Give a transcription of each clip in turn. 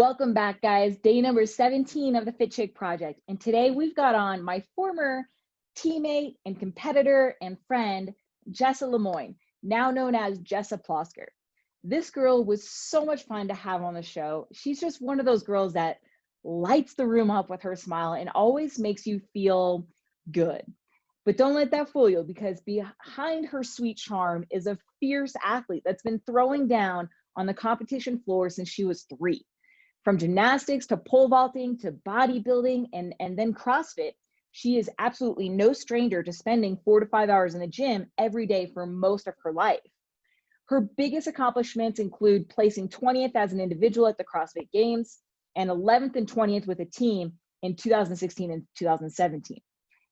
Welcome back, guys. Day number 17 of the Fit Chick Project. And today we've got on my former teammate and competitor and friend, Jessa Lemoine, now known as Jessa Plosker. This girl was so much fun to have on the show. She's just one of those girls that lights the room up with her smile and always makes you feel good. But don't let that fool you, because behind her sweet charm is a fierce athlete that's been throwing down on the competition floor since she was 3. From gymnastics to pole vaulting to bodybuilding and then CrossFit, she is absolutely no stranger to spending 4 to 5 hours in the gym every day for most of her life. Her biggest accomplishments include placing 20th as an individual at the CrossFit Games and 11th and 20th with a team in 2016 and 2017.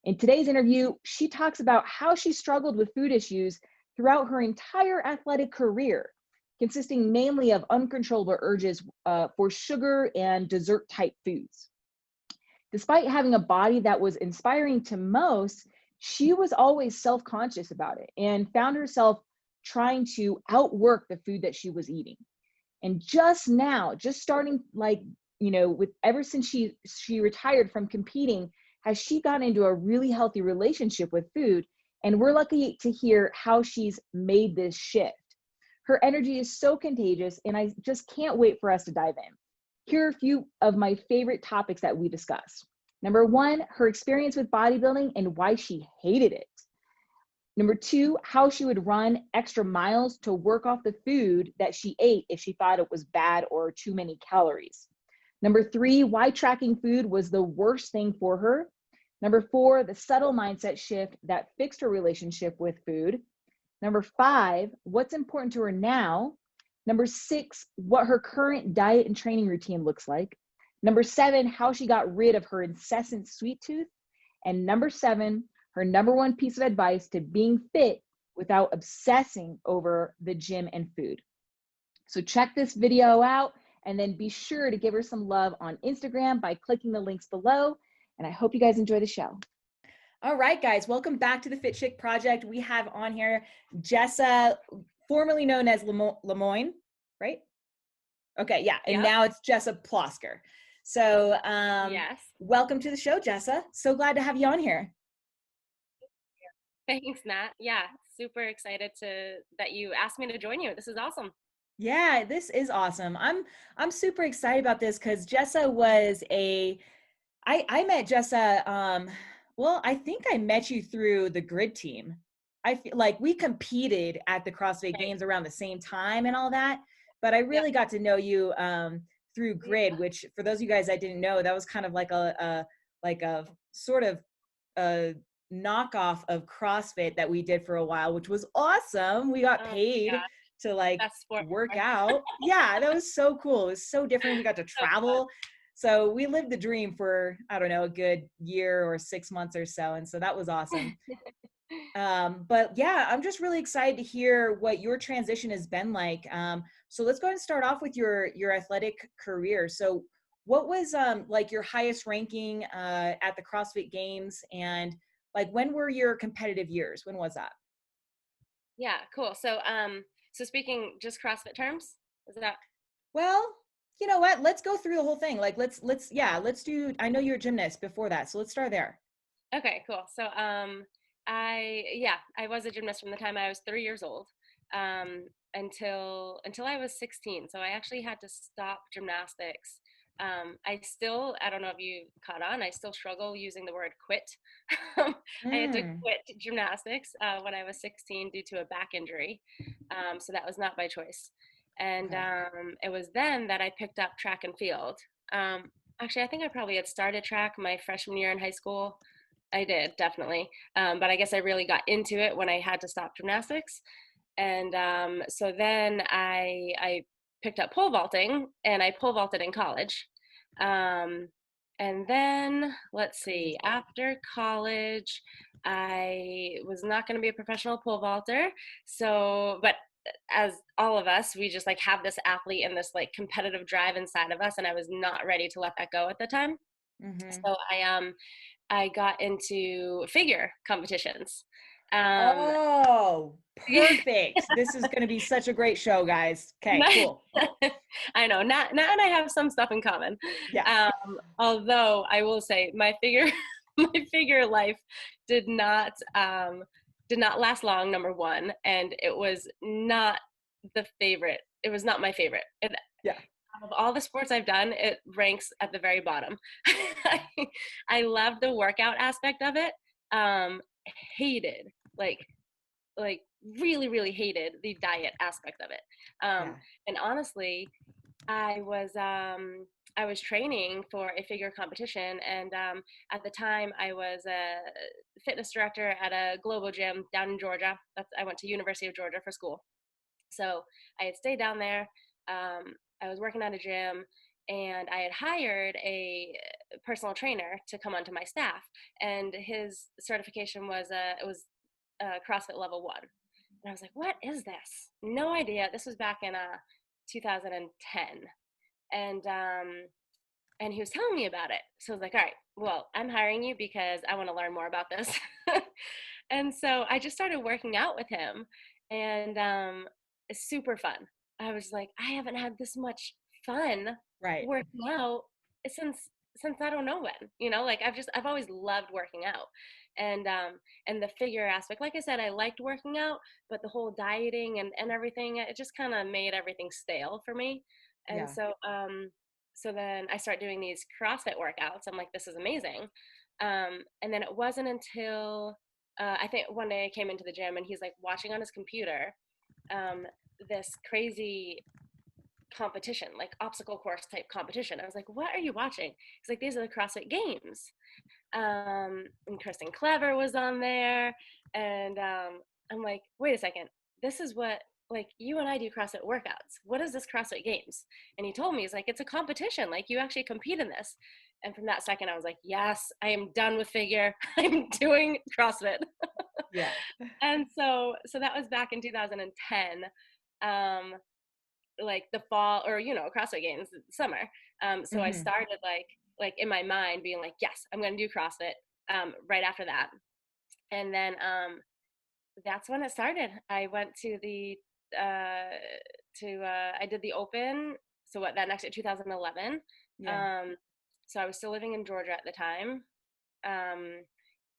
In today's interview, she talks about how she struggled with food issues throughout her entire athletic career, consisting mainly of uncontrollable urges for sugar and dessert type foods. Despite having a body that was inspiring to most, she was always self-conscious about it and found herself trying to outwork the food that she was eating. And just now, just starting with ever since she retired from competing, has she gotten into a really healthy relationship with food. And we're lucky to hear how she's made this shift. Her energy is so contagious, and I just can't wait for us to dive in. Here are a few of my favorite topics that we discussed. Number 1, her experience with bodybuilding and why she hated it. Number 2, how she would run extra miles to work off the food that she ate if she thought it was bad or too many calories. Number 3, why tracking food was the worst thing for her. Number 4, the subtle mindset shift that fixed her relationship with food. Number 5, what's important to her now. Number 6, what her current diet and training routine looks like. Number 7, how she got rid of her incessant sweet tooth. And number 7, her number 1 piece of advice to being fit without obsessing over the gym and food. So check this video out, and then be sure to give her some love on Instagram by clicking the links below. And I hope you guys enjoy the show. All right, guys, welcome back to the Fit Chick Project. We have on here Jessa, formerly known as Lemoine, right? Okay, yeah, and now it's Jessa Plosker. So Yes. Welcome to the show, Jessa. So glad to have you on here. Thanks, Nat. Yeah, super excited that you asked me to join you. This is awesome. Yeah, this is awesome. I'm super excited about this because Jessa was I met Jessa, well, I think I met you through the grid team. I feel like we competed at the CrossFit Games around the same time and all that, but I really got to know you through grid, which for those of you guys that didn't know, that was kind of like a sort of a knockoff of CrossFit that we did for a while, which was awesome. We got paid to work out. Yeah, that was so cool. It was so different. We got to travel. So we lived the dream for, I don't know, a good year or 6 months or so. And so that was awesome. But yeah, I'm just really excited to hear what your transition has been like. So let's go ahead and start off with your athletic career. So what was your highest ranking at the CrossFit Games, and when were your competitive years? When was that? Yeah, cool. So so speaking just CrossFit terms, is that? Well, you know what? Let's go through the whole thing. Let's do, I know you're a gymnast before that, so let's start there. Okay, cool. So I was a gymnast from the time I was 3 years old until I was 16. So I actually had to stop gymnastics. I don't know if you caught on, I still struggle using the word quit. I had to quit gymnastics when I was 16 due to a back injury. So that was not by choice. And it was then that I picked up track and field. Actually, I think I probably had started track my freshman year in high school. I did, definitely. But I guess I really got into it when I had to stop gymnastics. And so then I picked up pole vaulting, and I pole vaulted in college. And then, let's see, after college, I was not going to be a professional pole vaulter. So, but as all of us, we just have this athlete and this competitive drive inside of us, and I was not ready to let that go at the time. So I got into figure competitions, Um, Oh, perfect. This is going to be such a great show, guys. Okay, cool. I know, not and I have some stuff in common. Yes. Although I will say my figure my figure life did not last long, number one, and it was not the favorite. It was not my favorite. Yeah. Of all the sports I've done, it ranks at the very bottom. I love the workout aspect of it. Hated, like like really, really hated the diet aspect of it. Yeah. And honestly, I was I was training for a figure competition, and at the time I was a fitness director at a global gym down in Georgia. I went to University of Georgia for school, so I had stayed down there. I was working at a gym, and I had hired a personal trainer to come onto my staff, and his certification was CrossFit level 1. And I was like, what is this? No idea. This was back in 2010. And he was telling me about it. So I was like, all right, well, I'm hiring you because I want to learn more about this. And so I just started working out with him, and it's super fun. I was like, I haven't had this much fun Right. working out since I don't know when, like I've always loved working out. And the figure aspect, like I said, I liked working out, but the whole dieting and everything, it just kind of made everything stale for me. And Yeah. so then I start doing these CrossFit workouts. I'm like, this is amazing. And then it wasn't until I think one day I came into the gym, and he's like watching on his computer um, this crazy competition, like obstacle course type competition. I was like, what are you watching? He's like, these are the CrossFit Games. And Kristen Clever was on there. And I'm like, wait a second, this is what, like, you and I do CrossFit workouts. What is this CrossFit Games? And he told me, he's like, it's a competition. Like, you actually compete in this. And from that second, I was like, yes, I am done with figure. I'm doing CrossFit. Yeah. And so that was back in 2010, like the fall, or CrossFit Games summer. So I Mm-hmm. started like in my mind being like, yes, I'm going to do CrossFit right after that. And then that's when it started. I went to I did the open. So what, that next year, 2011. Yeah. So I was still living in Georgia at the time. Um,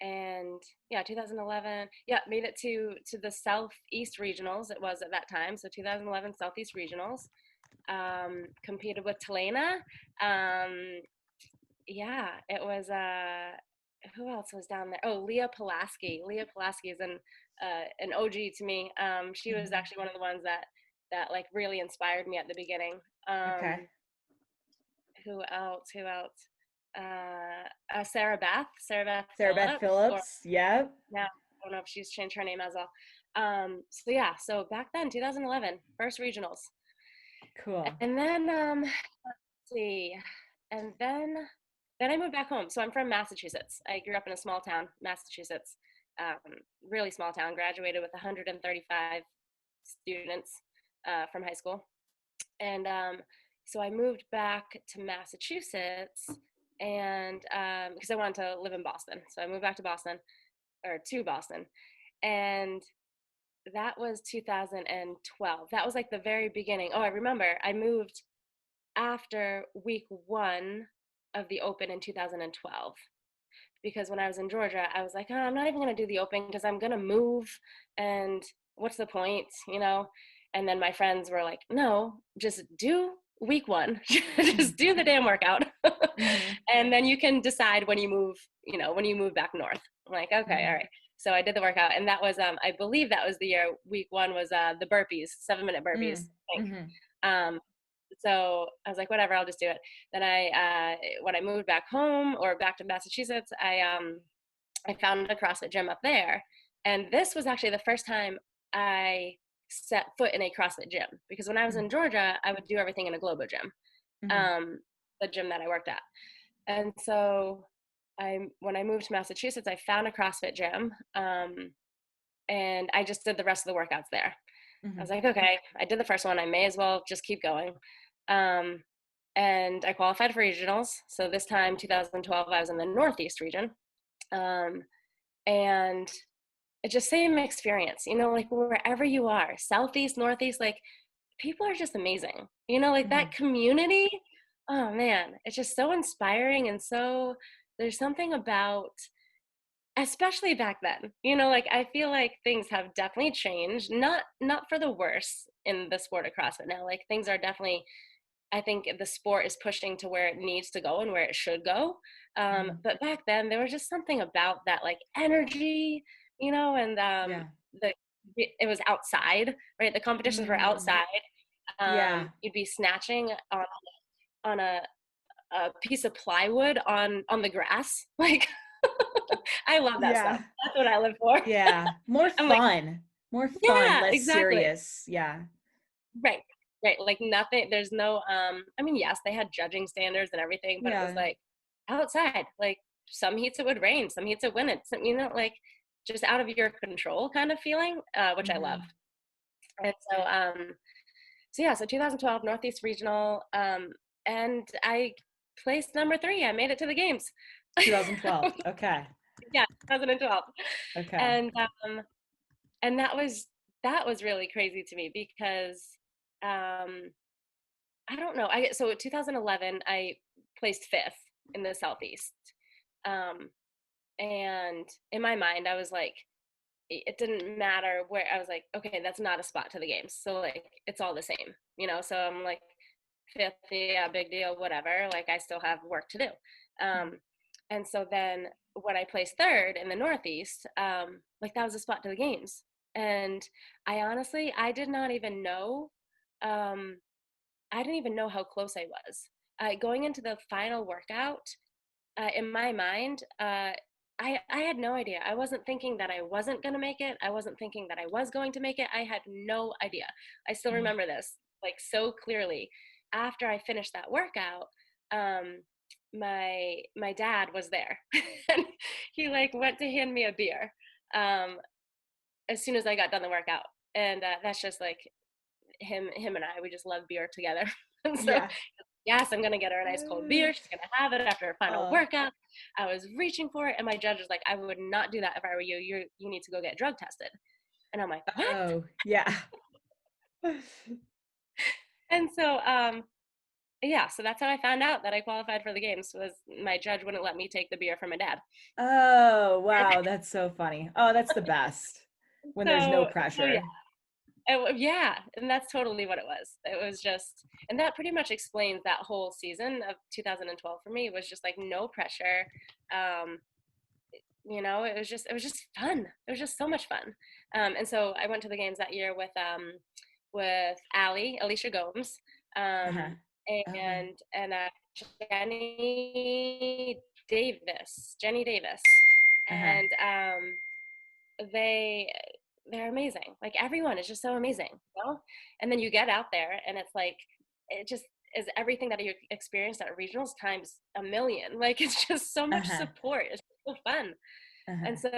and yeah, 2011, yeah, made it to the Southeast regionals. It was at that time. So 2011 Southeast regionals. Competed with Talena. Yeah, it was who else was down there? Oh, Leah Pulaski. Leah Pulaski is an OG to me. She was Mm-hmm. actually one of the ones that like really inspired me at the beginning. Okay. Who else? Who else? Sarah Beth Sarah Beth Phillips, or Phillips. Yep. now I don't know if she's changed her name as well. So yeah, so back then, 2011, first regionals. Cool. And then let's see, and then I moved back home. So I'm from Massachusetts. I grew up in a small town, Massachusetts, really small town. Graduated with 135 students from high school, and so I moved back to Massachusetts, and because I wanted to live in Boston, so I moved back to Boston, or to Boston, and that was 2012. That was like the very beginning. Oh, I remember I moved after week 1 of the open in 2012, because when I was in Georgia, I was like, oh, I'm not even going to do the open because I'm going to move, and what's the point, And then my friends were like, no, just do week 1, just do the damn workout. Mm-hmm. And then you can decide when you move, when you move back north. I'm like, okay, Mm-hmm. all right. So I did the workout, and that was, I believe that was the year week 1 was the burpees, 7-minute burpees, I think. Mm-hmm. So I was like, whatever, I'll just do it. Then when I moved back home, or back to Massachusetts, I found a CrossFit gym up there. And this was actually the first time I set foot in a CrossFit gym, because when I was in Georgia, I would do everything in a Globo gym, Mm-hmm. the gym that I worked at. And so when I moved to Massachusetts, I found a CrossFit gym, and I just did the rest of the workouts there. I was like, okay, I did the first one. I may as well just keep going. And I qualified for regionals. So this time, 2012, I was in the Northeast region. And it's just same experience, you know, like wherever you are, Southeast, Northeast, like people are just amazing, you know, like that community. Oh man, it's just so inspiring. And so there's something about, especially back then, you know, like I feel like things have definitely changed, not for the worse in the sport of CrossFit now. Like things are definitely, I think the sport is pushing to where it needs to go and where it should go. But back then there was just something about that like energy, you know, and Yeah. the it was outside, right? The competitions were outside. Yeah. You'd be snatching on a piece of plywood on the grass. Like I love that Yeah. stuff. That's what I live for. Yeah. More I'm like, fun. More fun, yeah, less exactly. serious. Yeah. Right. Right. Like nothing, there's no I mean, yes, they had judging standards and everything, but it was Yeah. like outside. Like some heats it would rain, some heats it wouldn't. Some, you know, like just out of your control kind of feeling, which I love. And so yeah, so 2012 Northeast Regional, and I placed number 3. I made it to the games. 2012. Okay. Yeah, 2012. Okay. And and that was really crazy to me because um I don't know. So 2011 I placed 5th in the Southeast. Um and in my mind I was like, it didn't matter where. I was like, okay, that's not a spot to the games. So like it's all the same, you know. So I'm like 5th, yeah, big deal, whatever. Like I still have work to do. And so then when I placed 3rd in the Northeast, like that was a spot to the games. And I honestly, did not even know, um, I didn't even know how close I was. Going into the final workout, in my mind, I had no idea. I wasn't thinking that I wasn't going to make it. I wasn't thinking that I was going to make it. I had no idea. I still remember this like so clearly. After I finished that workout, my dad was there, and he like went to hand me a beer um, as soon as I got done the workout, and that's just like him and I. We just love beer together, and so Yeah. yes, I'm gonna get her a nice cold beer. She's gonna have it after her final Oh. workout. I was reaching for it, and my judge was like, "I would not do that if I were you. You need to go get drug tested." And I'm like, "What?" Oh, yeah. And so, yeah, so that's how I found out that I qualified for the games. Was my judge wouldn't let me take the beer from my dad. Oh, wow. That's so funny. Oh, that's the best when there's no So yeah, pressure. yeah, and that's totally what it was. It was just, and that pretty much explains that whole season of 2012 for me. It was just like no pressure. Um, you know, it was just fun. It was just so much fun. And so I went to the games that year with Alicia Gomes, Uh-huh. um, Okay. and Jenny Davis, Uh-huh. and they they're amazing. Like everyone is just so amazing, you know. And then you get out there, and it's like it just is everything that you experienced at regionals times a million. Like it's just so much Uh-huh. support. It's so fun. Uh-huh. And so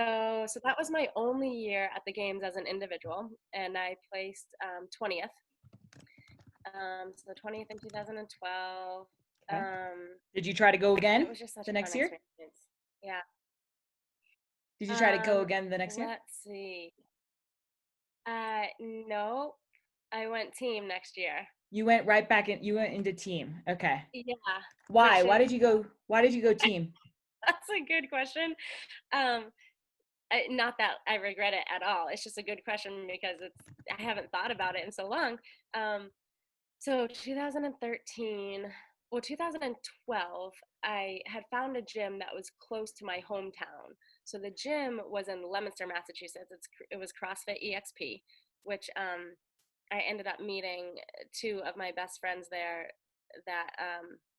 that was my only year at the games as an individual, and I placed 20th. So 20th in 2012. Okay. Um, Did you try to go and it again was just such the a fun next year? experience. Yeah. Did you try to go Um, again the next year? let's see. No, I went team next year. You went right back in, you went into team. Okay. Yeah, Why? which is Why did you go team? that's a good question. Um, not that I regret it at all. It's just a good question because I haven't thought about it in so long. Um, so 2013, well, 2012, I had found a gym that was close to my hometown. So the gym was in Leominster, Massachusetts. It was CrossFit EXP, which I ended up meeting 2 of my best friends there that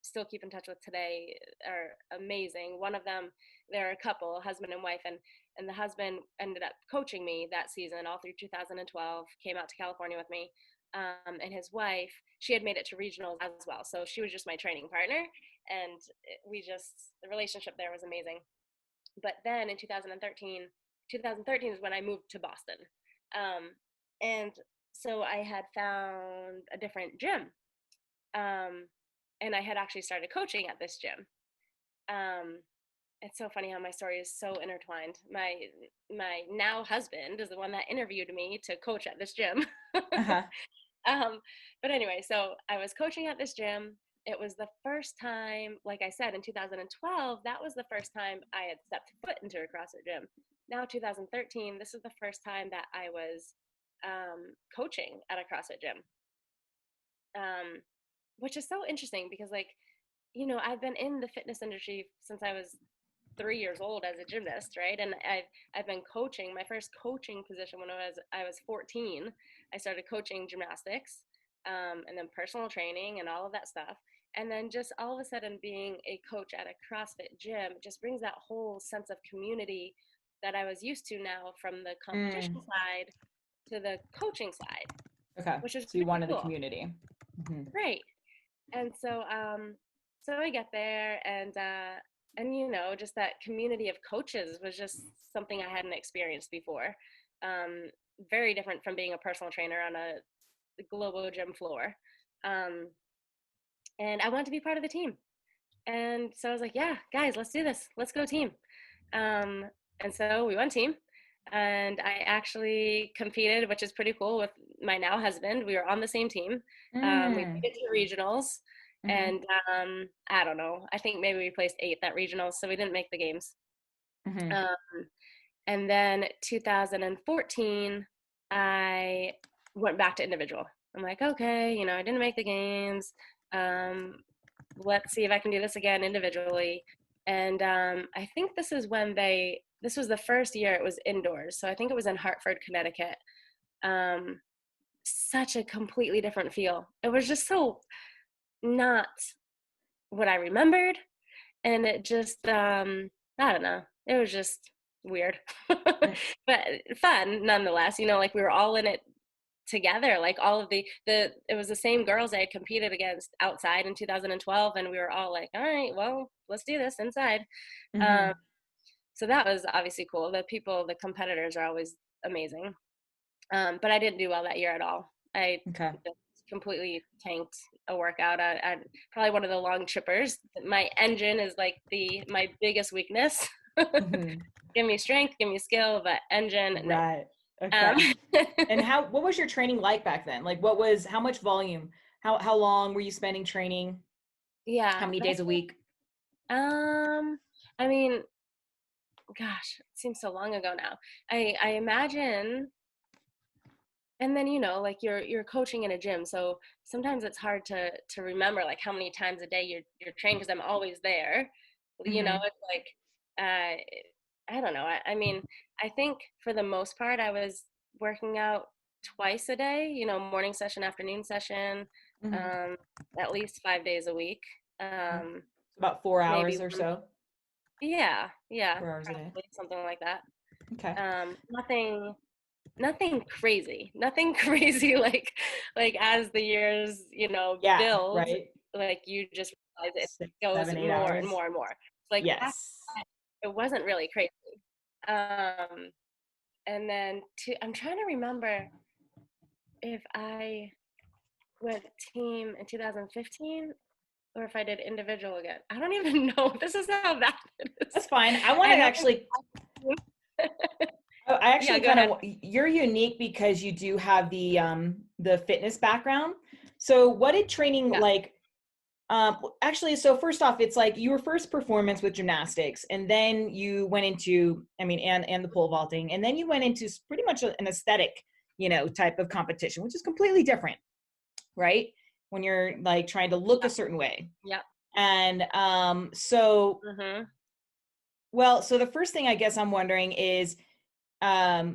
still keep in touch with today are amazing. One of them, they're a couple, husband and wife, and the husband ended up coaching me that season all through 2012, came out to California with me. And his wife, she had made it to regionals as well. So she was just my training partner. And the relationship there was amazing. But then in 2013 is when I moved to Boston. And so I had found a different gym. Um, and I had actually started coaching at this gym. Um, it's so funny how my story is so intertwined. My now husband is the one that interviewed me to coach at this gym. Uh-huh. But anyway, so I was coaching at this gym. It was the first time, like I said, in 2012, that was the first time I had stepped foot into a CrossFit gym. Now, 2013, this is the first time that I was coaching at a CrossFit gym, which is so interesting because, like, I've been in the fitness industry since I was 3 years old as a gymnast, right? And I've been coaching. My first coaching position when I was 14. I started coaching gymnastics, and then personal training and all of that stuff. And then just all of a sudden being a coach at a CrossFit gym just brings that whole sense of community that I was used to now from the competition side to the coaching side, Okay. which is So you really wanted cool. the community. Mm-hmm. Right. And so so I get there, and just that community of coaches was just something I hadn't experienced before. Very different from being a personal trainer on a global gym floor. And I wanted to be part of the team. And so I was like, yeah, guys, let's do this. Let's go team. And so we went team. And I actually competed, which is pretty cool, with my now husband. We were on the same team. We made it to regionals. And I don't know, I think maybe we placed 8th at regionals, so we didn't make the games. And then 2014, I went back to individual. I'm like, okay, I didn't make the games. Let's see if I can do this again individually. And I think this was the first year it was indoors. So I think it was in Hartford, Connecticut. Such a completely different feel. It was just so not what I remembered. And it just, I don't know, it was just weird, but fun nonetheless. Like, we were all in it together, like all of it was the same girls I had competed against outside in 2012, and we were all like, all right, well, let's do this inside. So that was obviously cool. The competitors are always amazing. But I didn't do well that year at all. I just completely tanked a workout. I probably one of the long trippers. My engine is like my biggest weakness. Give me strength, give me skill, but engine, no. Right. Okay. And what was your training like back then? Like, how much volume? How long were you spending training? Yeah. How many days a week? I mean, gosh, it seems so long ago now. I imagine, and then like you're coaching in a gym, so sometimes it's hard to remember like how many times a day you're trained, because I'm always there. It's like I don't know. I mean, I think for the most part I was working out twice a day, morning session, afternoon session, at least 5 days a week. About 4 hours or so. Yeah. 4 hours a day. Something like that. Okay. Nothing crazy. Nothing crazy like as the years, build. Right. Like, you just realize it 6, goes 7, 8 more hours. and more and more. Like, yes. it wasn't really crazy. And then I'm trying to remember if I went team in 2015 or if I did individual again. I don't even know. This is how bad it is. That's fine. I want to actually you're unique because you do have the fitness background. So what did training like? Actually, so first off, it's like your first performance with gymnastics, and then you went into, and the pole vaulting, and then you went into pretty much an aesthetic, type of competition, which is completely different, right? When you're like trying to look a certain way. Yeah. And so, well, so the first thing I guess I'm wondering is, what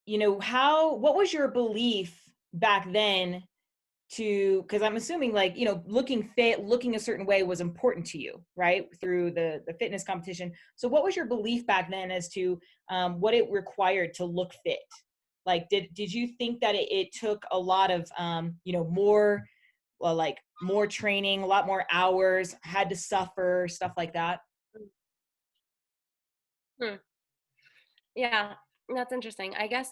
was your belief back then? Because I'm assuming like, looking fit, looking a certain way was important to you, right? Through the fitness competition. So what was your belief back then as to what it required to look fit? Like, did you think that it took a lot of, more, like more training, a lot more hours, had to suffer, stuff like that? Yeah, that's interesting. I guess,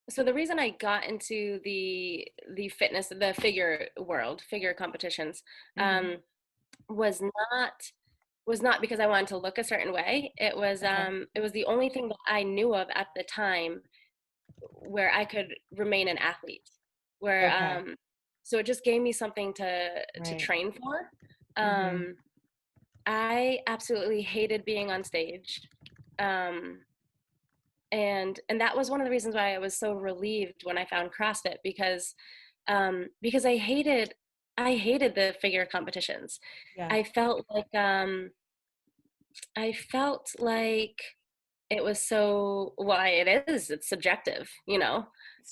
so the reason I got into the fitness, the figure competitions, was not because I wanted to look a certain way. Okay. It was the only thing that I knew of at the time where I could remain an athlete. Where Okay. so it just gave me something to Right. train for. Mm-hmm. I absolutely hated being on stage. Um, and that was one of the reasons why I was so relieved when I found CrossFit, because I hated the figure competitions. Yeah. I felt like I felt like it was so, well, it's subjective, and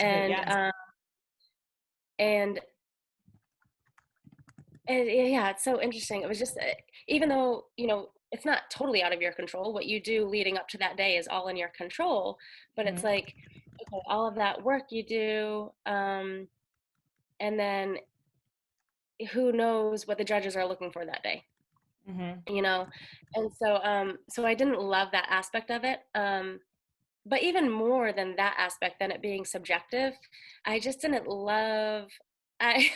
Yeah. and and yeah, it's so interesting. It was just, even though, it's not totally out of your control, what you do leading up to that day is all in your control, but it's Mm-hmm. like, okay, all of that work you do, and then who knows what the judges are looking for that day, Mm-hmm. you know? And so I didn't love that aspect of it. But even more than that aspect, than it being subjective, I just didn't love, I,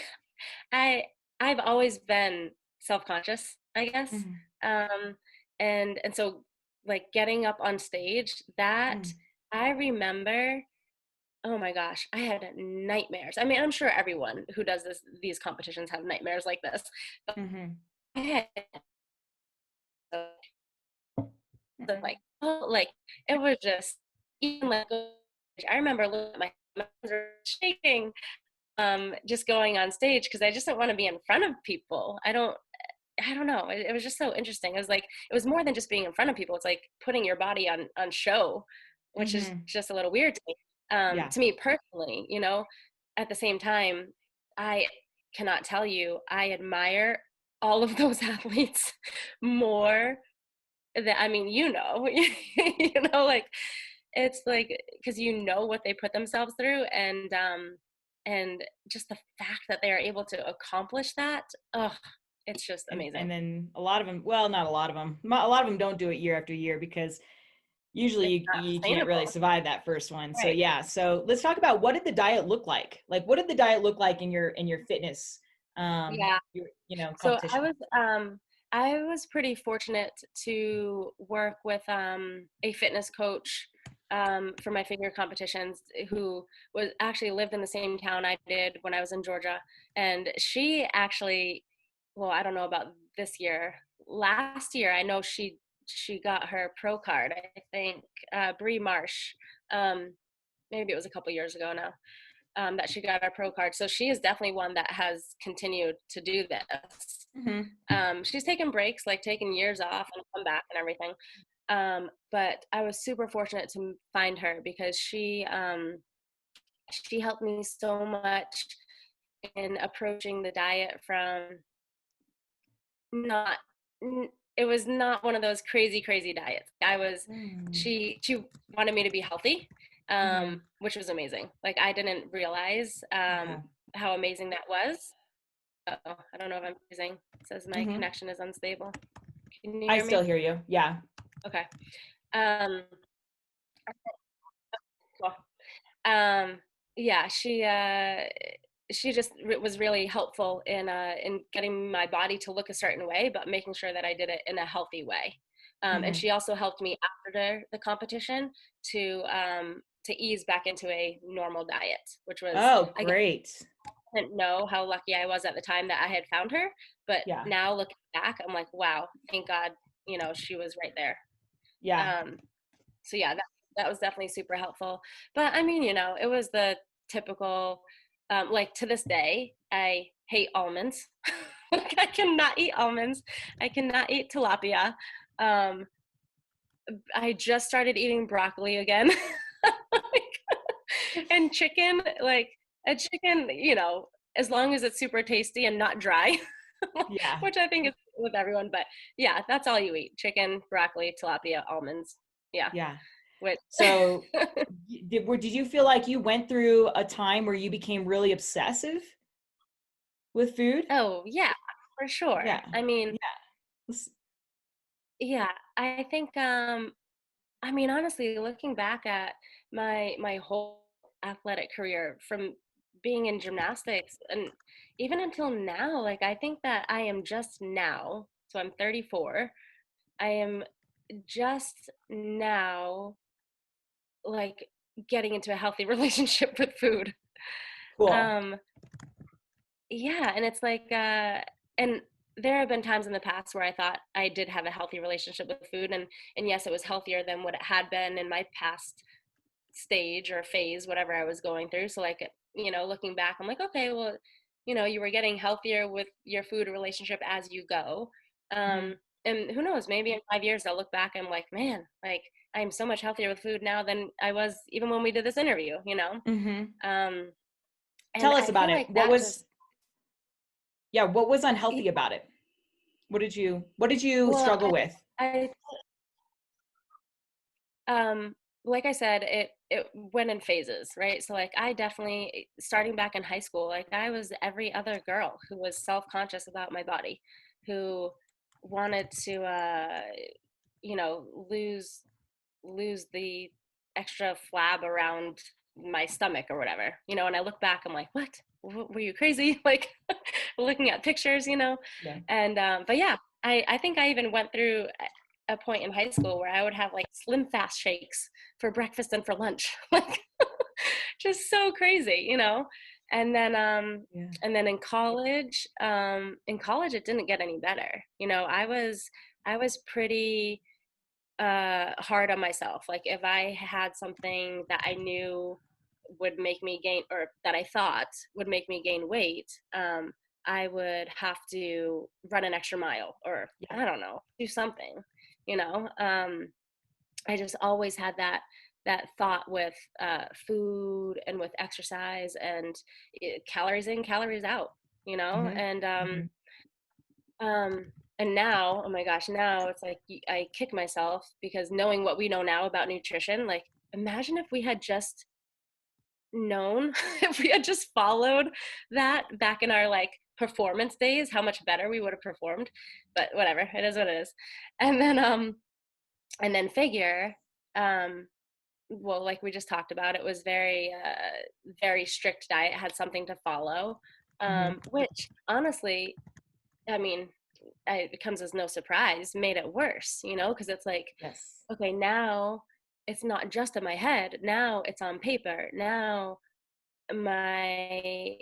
I, I've always been self-conscious, I guess. Mm-hmm. Um, and so, like, getting up on stage, that I remember, oh my gosh, I had nightmares. I mean, I'm sure everyone who does these competitions have nightmares like this. But Mm-hmm. I had, like, oh, like, it was just, even like, I remember looking at my hands were shaking, just going on stage, because I just don't want to be in front of people. I don't know. It was just so interesting. It was like, it was more than just being in front of people. It's like putting your body on show, which is Mm-hmm. just a little weird Yeah. to me personally. At the same time, I cannot tell you, I admire all of those athletes more that, I mean, like, it's like, because what they put themselves through, and just the fact that they are able to accomplish that, oh, it's just And amazing. then a lot of them, well, not a lot of them, a lot of them don't do it year after year because usually It's you, not you can't really sustainable, survive that first one. So right? yeah. So let's talk about, what did the diet look like? Like, what did the diet look like in your fitness, Yeah. So competition? I was pretty fortunate to work with a fitness coach for my figure competitions, who was actually lived in the same town I did when I was in Georgia. And she actually, well, I don't know about this year. Last year, I know she got her pro card. I think Bree Marsh. Um, Maybe it was a couple years ago now, that she got our pro card. So she is definitely one that has continued to do this. Mm-hmm. She's taken breaks, like taken years off and come back and everything. But I was super fortunate to find her, because she helped me so much in approaching the diet from not it was not one of those crazy diets. She wanted me to be healthy, Mm-hmm. which was amazing. Like, I didn't realize Okay. how amazing that was. Uh-oh, I don't know if I'm freezing. It says my Mm-hmm. connection is unstable. Can you I hear still me? hear you. Yeah. Okay. Um, cool. Um, yeah, she just was really helpful in getting my body to look a certain way, but making sure that I did it in a healthy way. And Mm-hmm. she also helped me after the competition to ease back into a normal diet, which was, Oh, again, great. I didn't know how lucky I was at the time that I had found her, but Yeah. now looking back, I'm like, wow, thank God, she was right there. Yeah. Um, so yeah, that was definitely super helpful. But I mean, it was the typical, like, to this day, I hate almonds. Like, I cannot eat almonds. I cannot eat tilapia. Um, I just started eating broccoli again. And chicken, like, a chicken, as long as it's super tasty and not dry, Yeah. which I think is with everyone. But yeah, that's all you eat: chicken, broccoli, tilapia, almonds. Yeah. Yeah. Which, So did you feel like you went through a time where you became really obsessive with food? oh yeah, for sure. Yeah. I mean, Yeah. Let's- yeah, I think, I mean, honestly, looking back at my whole athletic career, from being in gymnastics, and even until now, like I think that I am just now, so I'm 34, I am just now like getting into a healthy relationship with food. Cool. Um, yeah, and it's like, and there have been times in the past where I thought I did have a healthy relationship with food, and yes, it was healthier than what it had been in my past stage or phase, whatever I was going through. So like, looking back, I'm like, okay, well, you were getting healthier with your food relationship as you go. Mm-hmm. And who knows, maybe in 5 years I'll look back and I'm like, man, like I'm so much healthier with food now than I was even when we did this interview. Mm-hmm. Um, and Tell us I about feel it. like that just, What was unhealthy about it? What did you well, struggle with? I um like I said, it went in phases, right? So like I definitely, starting back in high school, like I was every other girl who was self-conscious about my body, who wanted to you know lose lose the extra flab around my stomach or whatever, and I look back, I'm like, what, were you crazy? Like looking at pictures. Yeah. And but yeah, I think I even went through a point in high school where I would have like Slim Fast shakes for breakfast and for lunch, like just so crazy. And then Yeah. in college it didn't get any better. I was pretty hard on myself. Like if I had something that I knew would make me gain, or that I thought would make me gain weight, I would have to run an extra mile, or Yeah. I don't know, do something. I just always had that thought with food and with exercise, and calories in, calories out. Mm-hmm. And Mm-hmm. um, and now, oh my gosh, now it's like I kick myself, because knowing what we know now about nutrition, like imagine if we had just known, if we had just followed that back in our like performance days, how much better we would have performed. But whatever, it is what it is. And then figure, um, well, like we just talked about, it was very strict diet, had something to follow, Mm-hmm. which honestly, I mean, it comes as no surprise, made it worse, because it's like, Yes. okay, now it's not just in my head. Now it's on paper. My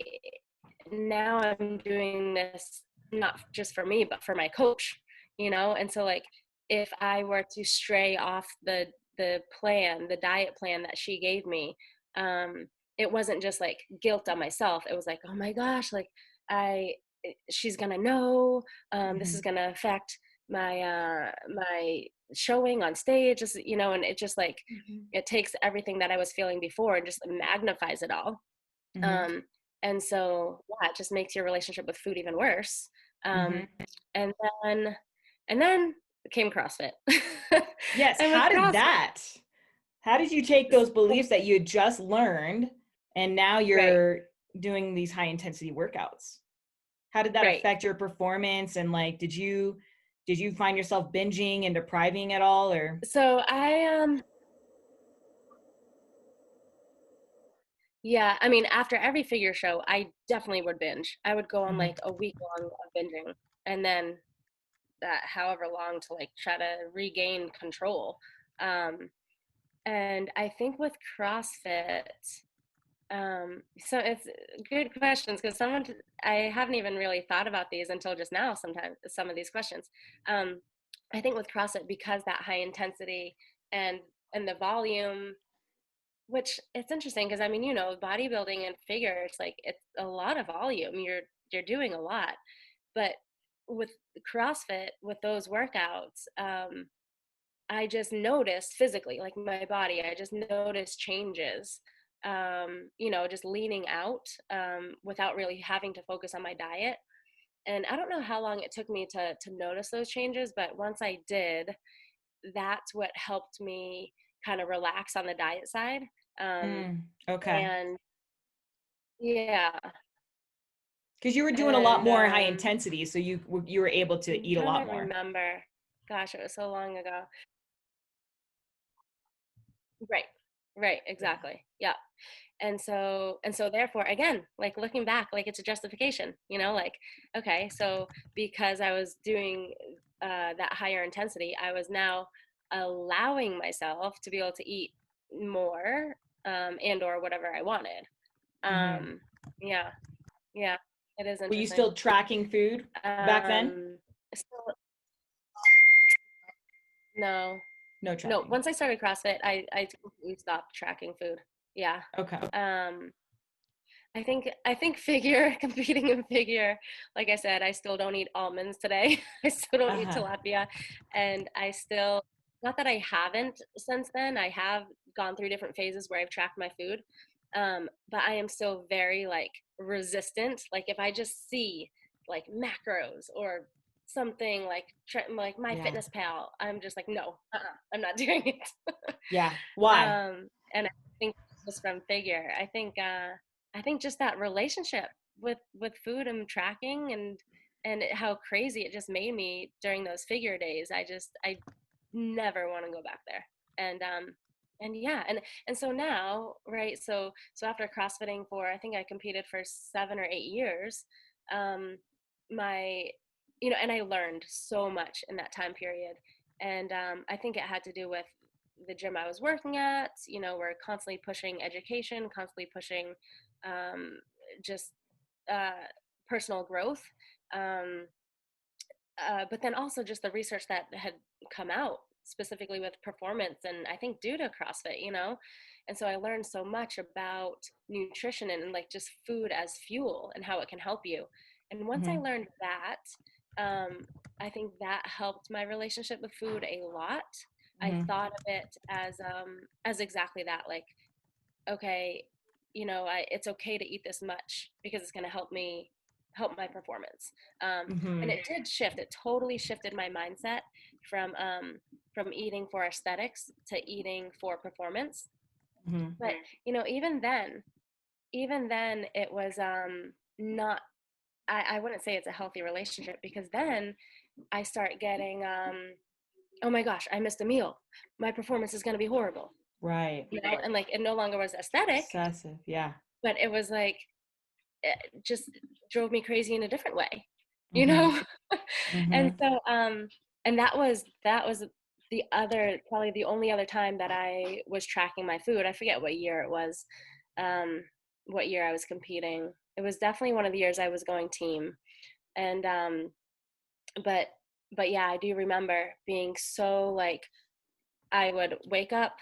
now I'm doing this not just for me, but for my coach. And so like, if I were to stray off the diet plan that she gave me, um, it wasn't just like guilt on myself. It was like, oh my gosh, like I she's gonna know. This Mm-hmm. is gonna affect my showing on stage, and it just like, Mm-hmm. it takes everything that I was feeling before and just magnifies it all. Mm-hmm. um, and so yeah, it just makes your relationship with food even worse. Mm-hmm. And then and then came CrossFit. Yes. And with CrossFit, How did you take those beliefs that you had just learned and now right, you're doing these high intensity workouts? How did that right. affect your performance? And like, did you find yourself binging and depriving at all, or? So yeah, I mean, after every figure show, I definitely would binge. I would go on Mhm. like a week long of binging, and then that however long to like try to regain control. Um, and I think with CrossFit, so it's good questions, because I haven't even really thought about these until just now. Sometimes some of these questions, I think with CrossFit, because that high intensity and the volume, which it's interesting, because I mean, bodybuilding and figure, it's a lot of volume. You're doing a lot, but with CrossFit, with those workouts, I just noticed physically, like my body, I just noticed changes, just leaning out, without really having to focus on my diet. And I don't know how long it took me to notice those changes, but once I did, that's what helped me kind of relax on the diet side. Um, Okay. and yeah, Because you were doing a lot and more high intensity, so you were able to I'm eat a trying lot to more. remember. Gosh, it was so long ago. Right, right, Yeah. exactly. Yeah. And so therefore, again, like looking back, like it's a justification, you know, like, okay, so because I was doing that higher intensity, I was now allowing myself to be able to eat more, and or whatever I wanted. Mm-hmm. Yeah, yeah, it is Were you interesting. still tracking food back then? Um, so, no, No no. tracking. Once I started CrossFit, I completely stopped tracking food. Yeah. Okay. Um, I think figure competing in figure, like I said, I still don't eat almonds today. I still don't eat Uh-huh. tilapia, and I still, not that I haven't since then. I have gone through different phases where I've tracked my food, but I am still very like resistant. Like if I just see like macros or something like my Yeah. fitness pal, I'm just like no, I'm not doing it. Yeah. Why? And I think just from figure, I think just that relationship with food and tracking, and how crazy it just made me during those figure days. I never want to go back there. And yeah, and so now, right? So after CrossFitting for, I think I competed for 7 or 8 years. Um, my, and I learned so much in that time period, and I think it had to do with the gym I was working at. We're constantly pushing education, constantly pushing um, just uh, personal growth. Um, but then also just the research that had come out specifically with performance, and I think due to CrossFit, and so I learned so much about nutrition and like just food as fuel and how it can help you. And once I Mm-hmm. learned that, I think that helped my relationship with food a lot. I Mm-hmm. thought of it as exactly that, like, okay, it's okay to eat this much because it's going to help my performance. And Mm-hmm. it did shift. It totally shifted my mindset from eating for aesthetics to eating for performance. Mm-hmm. But even then, it was not. I wouldn't say it's a healthy relationship, because then I start getting, oh my gosh, I missed a meal. My performance is going to be horrible. Right. And like it no longer was aesthetic, Obsessive. Yeah. but it was like it just drove me crazy in a different way, you Mm-hmm. know. Mm-hmm. And so and that was the other, probably the only other time that I was tracking my food. I forget what year it was, what year I was competing. It was definitely one of the years I was going team. And but yeah, I do remember being so like, I would wake up,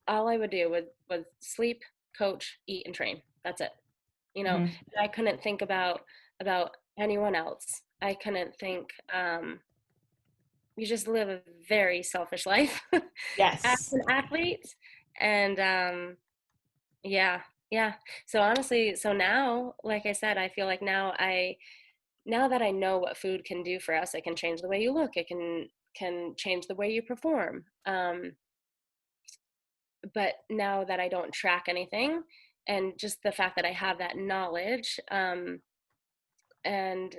all I would do was sleep, coach, eat, and train. That's it. Mm-hmm. I couldn't think about anyone else. I couldn't think. You just live a very selfish life as Yes. an athlete, and yeah, yeah. So honestly, so now, like I said, I feel like now that I know what food can do for us, it can change the way you look. It can change the way you perform. But now that I don't track anything, and just the fact that I have that knowledge, and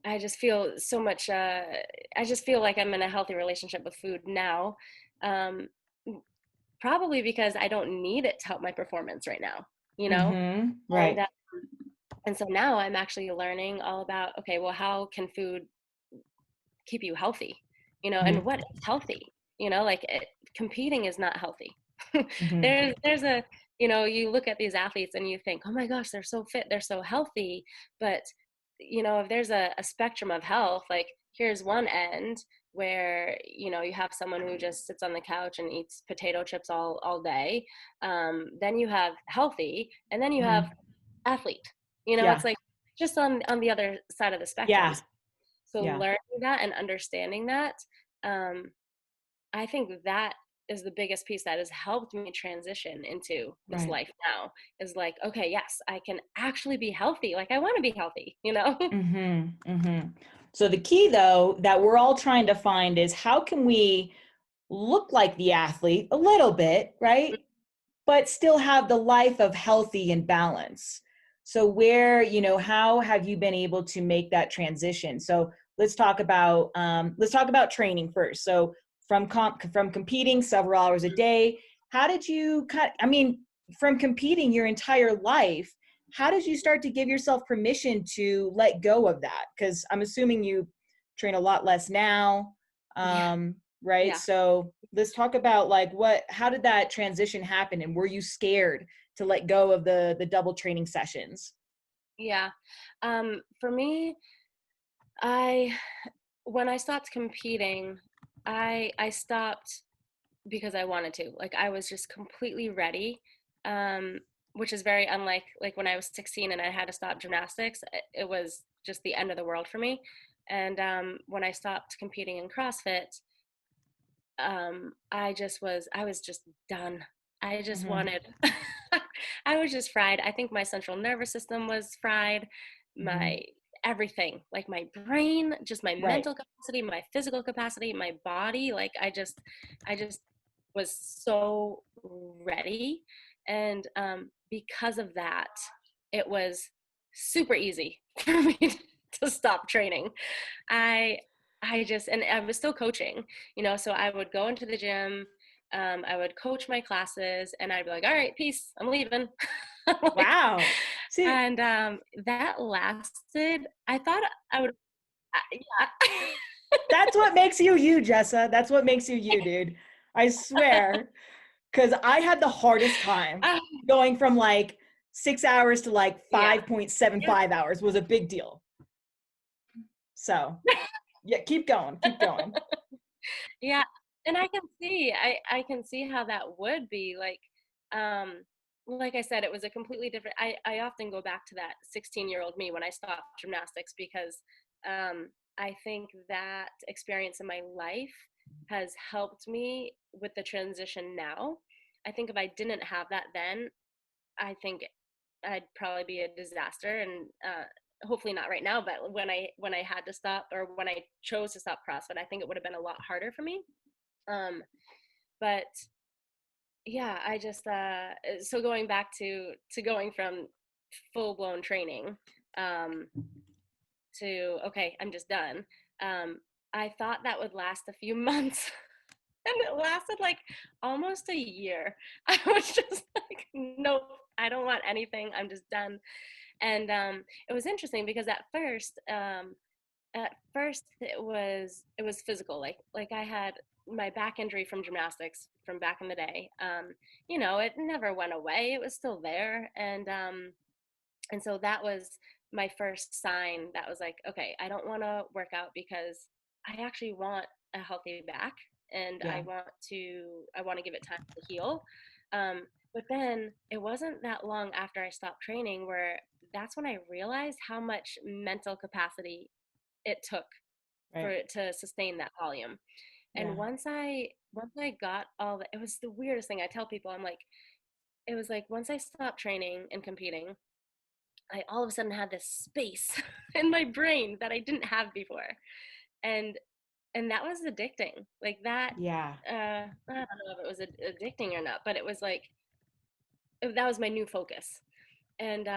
I just feel so much. I just feel like I'm in a healthy relationship with food now, um, probably because I don't need it to help my performance right now. You know, Mm-hmm. and Right. and so now I'm actually learning all about, okay, well, how can food keep you healthy? And Mm-hmm. what is healthy? Like competing is not healthy. Mm-hmm. There's a, you look at these athletes and you think, oh my gosh, they're so fit, they're so healthy. But if there's a spectrum of health, like here's one end where you have someone who just sits on the couch and eats potato chips all day. Then you have healthy, and then you have Mm-hmm. athlete. Yeah. It's like just on the other side of the spectrum. Yeah. So Yeah. learning that and understanding that, I think that is the biggest piece that has helped me transition into this Right. life now, is like, okay, yes, I can actually be healthy. Like I want to be healthy. Mm-hmm. Mm-hmm. So the key though that we're all trying to find is how can we look like the athlete a little bit, right? But still have the life of healthy and balance. So where, how have you been able to make that transition? So let's talk about training first. So from competing several hours a day, how did you cut? I mean, from competing your entire life, how did you start to give yourself permission to let go of that? Because I'm assuming you train a lot less now, Yeah. right? Yeah. So let's talk about like how did that transition happen, and were you scared to let go of the double training sessions? Yeah. For me, when I stopped competing, I stopped because I wanted to. Like I was just completely ready, um, which is very unlike like when I was 16 and I had to stop gymnastics. It was just the end of the world for me. And when I stopped competing in CrossFit, I was just done. I just Mm-hmm. wanted, I was just fried. I think my central nervous system was fried, Mm-hmm. my everything, like my brain, just my Right. mental capacity, my physical capacity, my body. Like I just was so ready. And because of that, it was super easy for me to stop training. I and I was still coaching, so I would go into the gym, I would coach my classes, and I'd be like, all right, peace, I'm leaving. Like, Wow. See, and that lasted, I thought I would, yeah. that's what makes you you, Jessa. That's what makes you you, dude. I swear. Because I had the hardest time Uh, going from like 6 hours to like yeah. 5.75 hours was a big deal. So yeah, keep going, keep going. Yeah, and I can see how that would be like I said, it was a completely different. I often go back to that 16-year-old me when I stopped gymnastics because I think that experience in my life has helped me with the transition now. I think if I didn't have that then, I think I'd probably be a disaster, and hopefully not right now, but when I had to stop, or when I chose to stop CrossFit, I think it would have been a lot harder for me. um but yeah, I just so going back to going from full blown training um to okay, I'm just done. um I thought that would last a few months, and it lasted like almost a year. I was just like, nope, I don't want anything, I'm just done. And it was interesting because at first it was physical, like I had my back injury from gymnastics from back in the day. It never went away, it was still there. And so that was my first sign that was like, okay, I don't want to work out because I actually want a healthy back, and Yeah. I want to give it time to heal. um, but then it wasn't that long after I stopped training where that's when I realized how much mental capacity it took for Right. it to sustain that volume. And Yeah. once I got all that, it was the weirdest thing. I tell people, I'm like, it was like once I stopped training and competing, I all of a sudden had this space in my brain that I didn't have before. And that was addicting. Like that, Yeah. I don't know if it was addicting or not, but it was like that was my new focus. And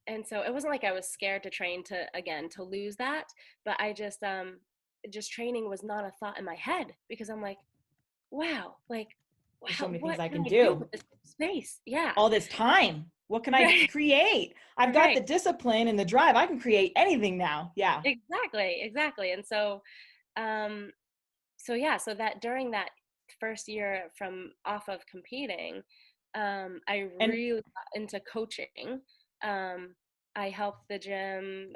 and so it wasn't like I was scared to train to lose that, but I just training was not a thought in my head because I'm like, wow, like There's so many things what I can can I do do. with this space? Yeah. All this time. What can I Right. create? I've got Right. the discipline and the drive. I can create anything now. Yeah. Exactly. And um so yeah, so that during that first year from off of competing, I And really got into coaching. um I helped the gym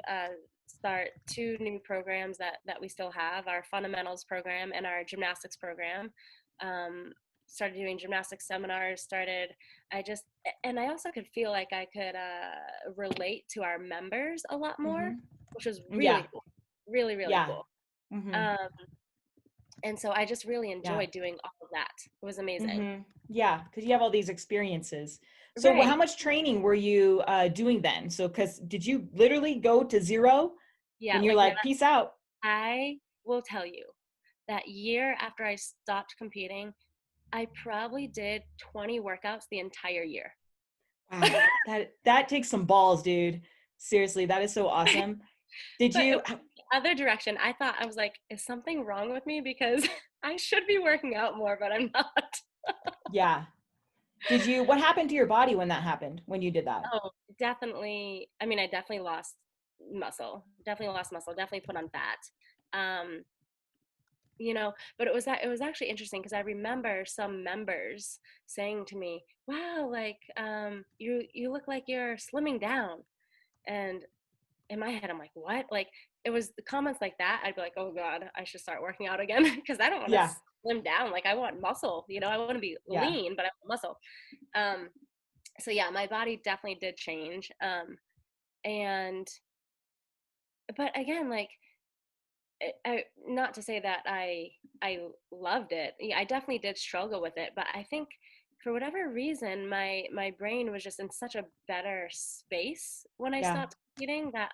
start two new programs that we still have, our fundamentals program and our gymnastics program. um Started doing gymnastics seminars, started I just and I also could feel like I could relate to our members a lot more, hmm which was yeah. really cool, really Yeah. cool. hmm um and so I just really Yeah. enjoyed doing all of that. It was amazing. hmm Yeah. Because you have all these experiences. So how Right. much training were you doing then? So, because did you literally go to zero Yeah, and you're like no, like, peace out? I will tell you that year after I stopped competing, I probably did 20 workouts the entire year. Wow. That takes some balls, dude. Seriously, that is so awesome. Did But it you? was the other direction. I thought, I was like, is something wrong with me? Because I should be working out more, but I'm not. Yeah. What happened to your body when that happened, when you did that? Oh, definitely. I mean, I definitely lost muscle, definitely put on fat. Um, but it was actually interesting because I remember some members saying to me, wow, like, you look like you're slimming down. And in my head, I'm like, what? Like, it was the comments like that. I'd be like, oh God, I should start working out again because I don't want to Yeah. slim down. Like, I want muscle, I want to be Yeah. lean, but I want muscle. So yeah, my body definitely did change. And, but again, like, not to say that I loved it. Yeah, I definitely did struggle with it, but I think for whatever reason, my brain was just in such a better space when I Yeah. stopped eating that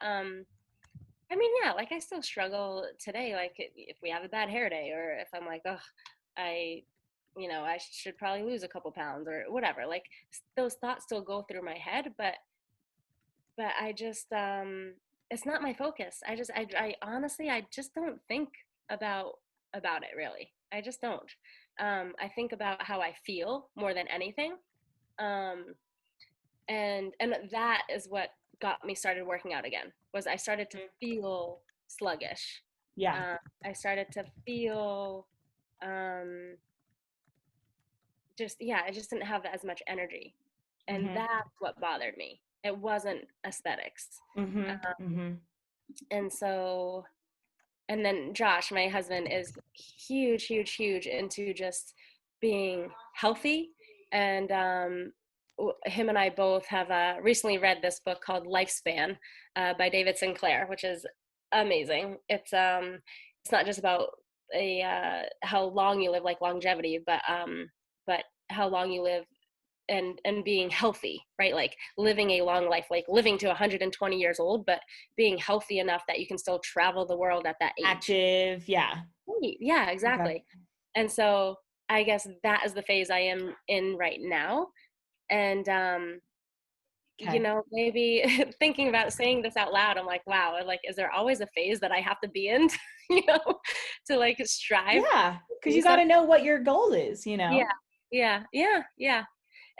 I mean, yeah, like I still struggle today. Like if we have a bad hair day, or if I'm like, oh, I, I should probably lose a couple pounds or whatever. Like those thoughts still go through my head, but I just it's not my focus. I honestly I just don't think about it really. I just don't. I think about how I feel more than anything. Um, and that is what got me started working out again. Was I started to feel sluggish. Yeah. I started to feel just yeah, I just didn't have as much energy, and that's what bothered me. It wasn't aesthetics. And so, and then Josh, my husband, is huge into just being healthy. And him and I both have recently read this book called Lifespan by David Sinclair, which is amazing. It's not just about how long you live, like longevity, but how long you live and being healthy, right? Like living a long life, like living to 120 years old, but being healthy enough that you can still travel the world at that age. Active, yeah. Yeah, exactly. Okay. And so I guess that is the phase I am in right now. And, maybe thinking about saying this out loud, I'm like, wow, like, is there always a phase that I have to be in, to like strive? Yeah, because you got to know what your goal is, Yeah.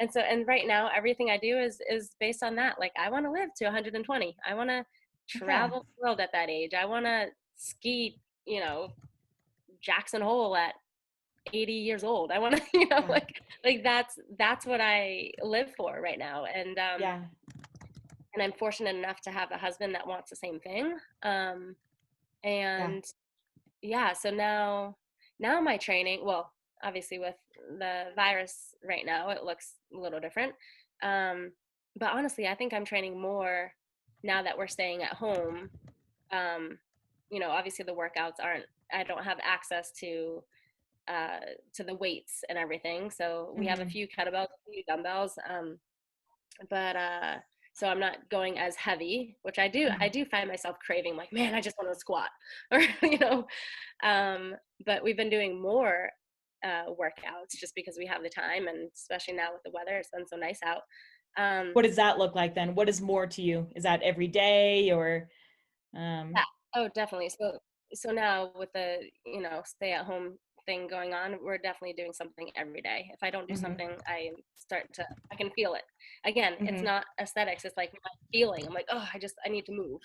And right now, everything I do is based on that. Like, I want to live to 120. I want to travel the world at that age. I want to ski, Jackson Hole at 80 years old. I want to, like that's what I live for right now. And and I'm fortunate enough to have a husband that wants the same thing. So now my training, well, obviously with the virus right now, it looks a little different. But honestly, I think I'm training more now that we're staying at home. Obviously the workouts I don't have access to the weights and everything. So we have a few kettlebells, a few dumbbells. But so I'm not going as heavy, which I do find myself craving, like, man, I just want to squat, or but we've been doing more workouts just because we have the time, and especially now with the weather, it's been so nice out. What does that look like then? What is more to you? Is that every day or Yeah. Oh, definitely. So now with the stay at home thing going on, we're definitely doing something every day. If I don't do something, I can feel it. Again, it's not aesthetics, it's like my feeling. I'm like, oh, I need to move.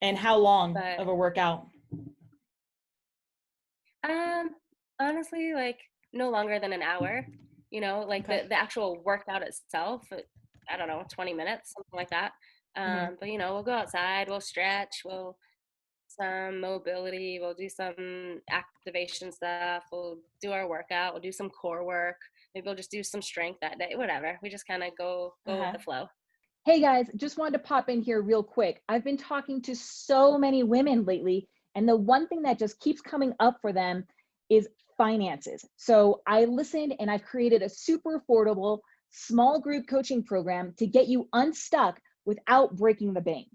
And how long of a workout? Honestly, like no longer than an hour. Like the actual workout itself, I don't know, 20 minutes, something like that. But we'll go outside, we'll stretch, we'll some mobility, we'll do some activation stuff, we'll do our workout, we'll do some core work, maybe we'll just do some strength that day, whatever. We just kind of go with the flow. Hey guys, just wanted to pop in here real quick. I've been talking to so many women lately, and the one thing that just keeps coming up for them is finances. So I listened and I've created a super affordable small group coaching program to get you unstuck without breaking the bank.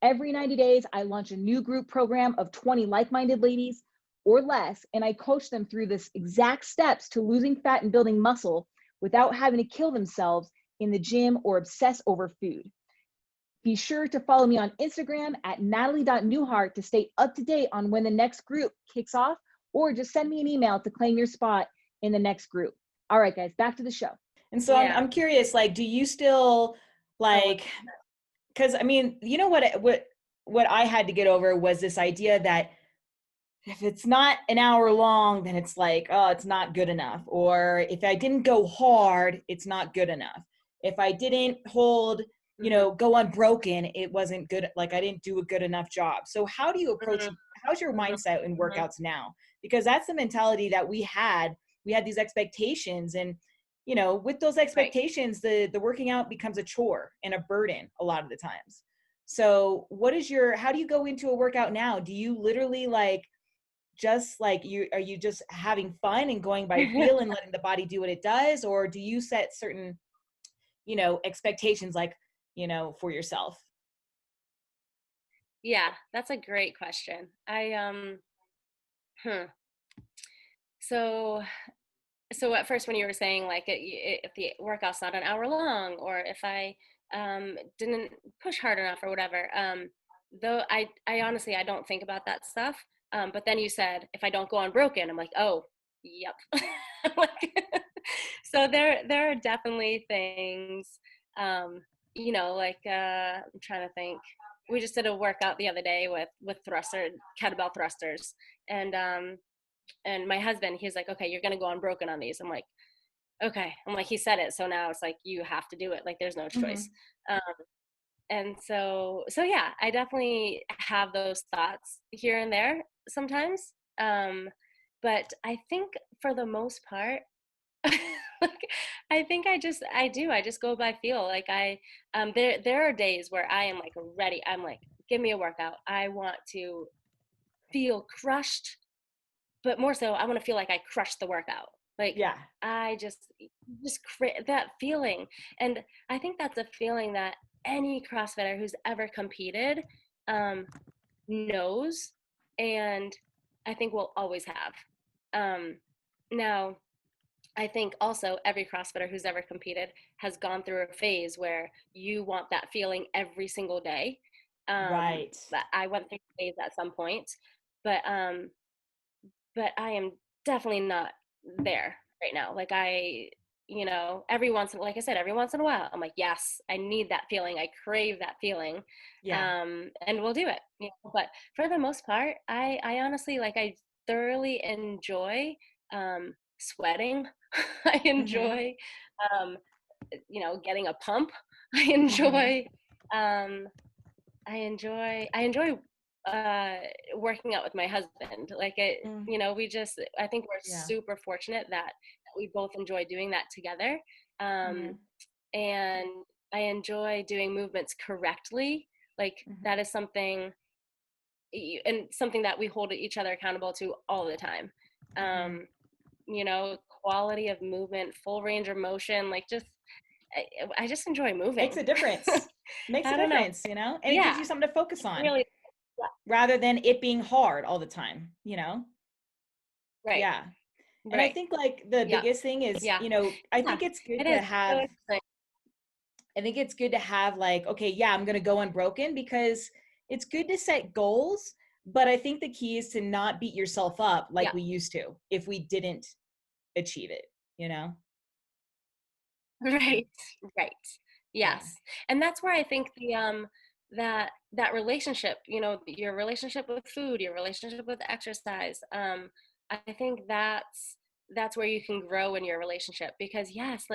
Every 90 days, I launch a new group program of 20 like-minded ladies or less, and I coach them through this exact steps to losing fat and building muscle without having to kill themselves in the gym or obsess over food. Be sure to follow me on Instagram at natalie.newhart to stay up to date on when the next group kicks off, or just send me an email to claim your spot in the next group. All right, guys, back to the show. And so I'm curious, like, do you still like, because I mean, you know what I had to get over was this idea that if it's not an hour long, then it's like, oh, it's not good enough. Or if I didn't go hard, it's not good enough. If I didn't hold, go unbroken, it wasn't good. Like I didn't do a good enough job. So how do you approach, how's your mindset in workouts now? Because that's the mentality that we had these expectations, and, with those expectations, the working out becomes a chore and a burden a lot of the times. So how do you go into a workout now? Do you literally just like are you just having fun and going by feel and letting the body do what it does? Or do you set certain, expectations for yourself? Yeah, that's a great question. So at first when you were saying if the workout's not an hour long, or if I didn't push hard enough or whatever, though I honestly, I don't think about that stuff. But then you said, if I don't go unbroken, I'm like, oh, yep. So there are definitely things, I'm trying to think. We just did a workout the other day with kettlebell thrusters, and my husband, he's like, okay, you're gonna go unbroken on these. I'm like, okay. I'm like, he said it, so now it's like you have to do it. Like there's no choice. And so yeah, I definitely have those thoughts here and there sometimes. But I think for the most part, I think I just go by feel. Like there are days where I am like ready. I'm like, give me a workout. I want to feel crushed, but more so, I want to feel like I crushed the workout. Like, yeah, I just that feeling. And I think that's a feeling that any CrossFitter who's ever competed knows, and I think will always have. Now, I think also every CrossFitter who's ever competed has gone through a phase where you want that feeling every single day. Right. But I went through a phase at some point, but I am definitely not there right now. Like like I said, every once in a while, I'm like, yes, I need that feeling. I crave that feeling. Yeah. And we'll do it. But for the most part, I honestly, I thoroughly enjoy sweating. I enjoy, getting a pump. I enjoy, I enjoy working out with my husband. I think we're super fortunate that we both enjoy doing that together. And I enjoy doing movements correctly. That is something that we hold each other accountable to all the time. Quality of movement, full range of motion, I just enjoy moving. Makes a difference. And it gives you something to focus on. Really, rather than it being hard all the time, Right. Yeah. And right. I think the biggest thing is, I think it's good to have, I think it's good to have okay, yeah, I'm going to go unbroken, because it's good to set goals, but I think the key is to not beat yourself up like we used to if we didn't achieve it, Right. Yes. Yeah. And that's where I think that relationship, your relationship with food, your relationship with exercise, I think that's where you can grow in your relationship. Because yes,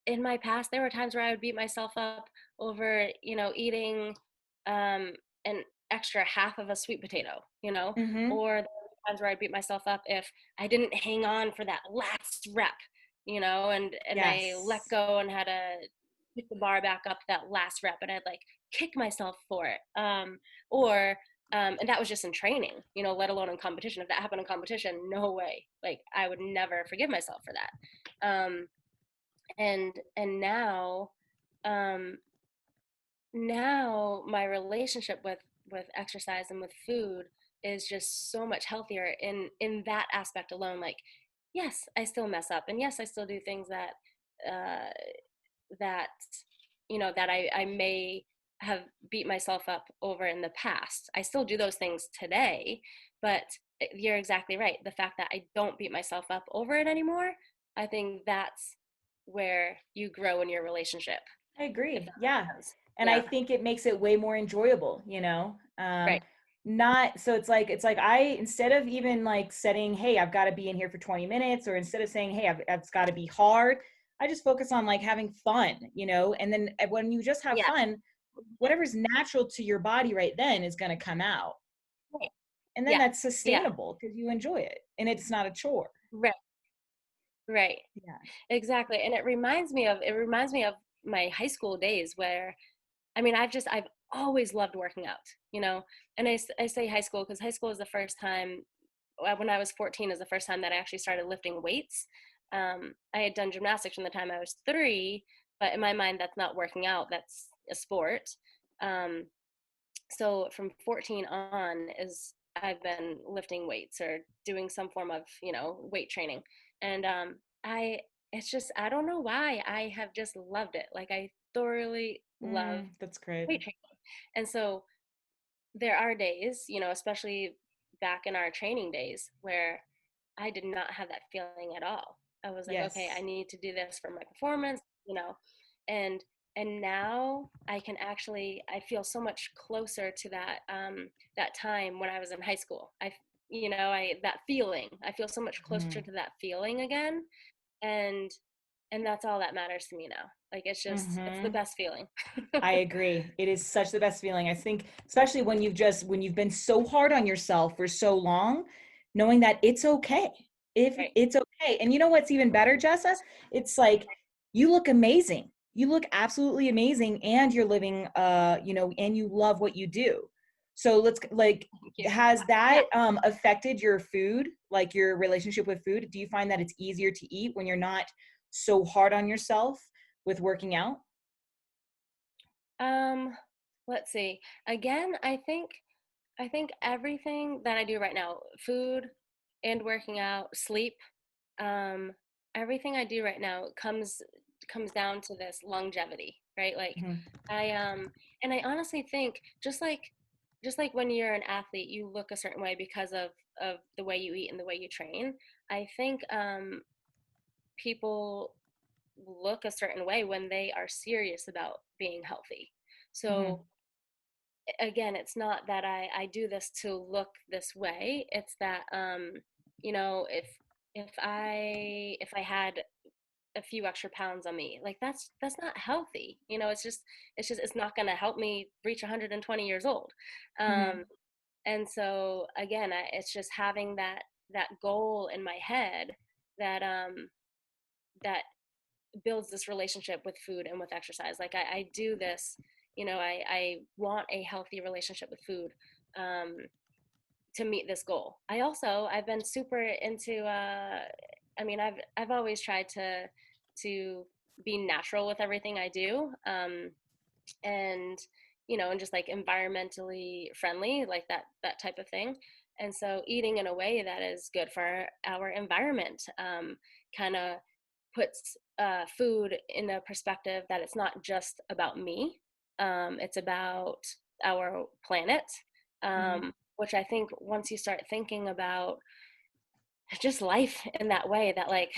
in my past, there were times where I would beat myself up over, eating an extra half of a sweet potato, or there were times where I'd beat myself up if I didn't hang on for that last rep, and yes. I let go and had to pick the bar back up that last rep, and I'd kick myself for it. And that was just in training, let alone in competition. If that happened in competition, no way. I would never forgive myself for that. And now my relationship with exercise and with food is just so much healthier in that aspect alone. Yes, I still mess up, and yes, I still do things that that I may have beat myself up over in the past. I still do those things today, but you're exactly right. The fact that I don't beat myself up over it anymore, I think that's where you grow in your relationship. I If agree. that Yeah. makes sense. And I Yeah. think it makes it way more enjoyable, Right. not, so it's like instead of even like setting, hey, I've got to be in here for 20 minutes, or instead of saying, hey, it's got to be hard, I just focus on like having fun, and then when you just have Yeah. fun, whatever's natural to your body right then is going to come out. Right. And then Yeah. that's Yeah. sustainable because you enjoy it and it's not a chore. Right. Right. Yeah. Exactly. And it reminds me of my high school days where, I mean, I've always loved working out, and I say high school because high school is the first time, when I was 14 is the first time that I actually started lifting weights. I had done gymnastics from the time I was 3, but in my mind, that's not working out. That's a sport. Um, so from 14 on is I've been lifting weights or doing some form of, weight training. And I, it's just, I don't know why I have just loved it. Like I thoroughly love That's great. weight training. And so there are days, especially back in our training days where I did not have that feeling at all. I was like, okay, I Yes. need to do this for my performance, and now I feel so much closer to that time when I was in high school. That feeling, I feel so much closer Mhm. to that feeling again. And that's all that matters to me now. Like it's the Mhm. best feeling. I agree. It is such the best feeling. I think, especially when you've been so hard on yourself for so long, knowing that it's okay. If Right. it's okay. And you know what's even better, Jessa? It's like you look amazing. You look absolutely amazing, and you're living and you love what you do. So let's like, Thank you. has Yeah. that affected your food, like your relationship with food? Do you find that it's easier to eat when you're not so hard on yourself with working out? Um, let's see. Again, I think everything that I do right now, food and working out, sleep, um, everything I do right now comes down to this longevity, right? Like Mhm. I and I honestly think just like when you're an athlete, you look a certain way because of the way you eat and the way you train. I think people look a certain way when they are serious about being healthy. So Mhm. again, it's not that I do this to look this way. It's that if I had a few extra pounds on me, like that's not healthy. It's not going to help me reach 120 years old. Mhm. um and so again, it's just having that goal in my head that that builds this relationship with food and with exercise. Like I do this, I want a healthy relationship with food, um, to meet this goal. I've been super into, I mean, I've always tried to be natural with everything I do. And and just like environmentally friendly, like that type of thing. And so eating in a way that is good for our environment, kind of puts food in a perspective that it's not just about me. It's about our planet, Mhm. which I think once you start thinking about just life in that way, that like,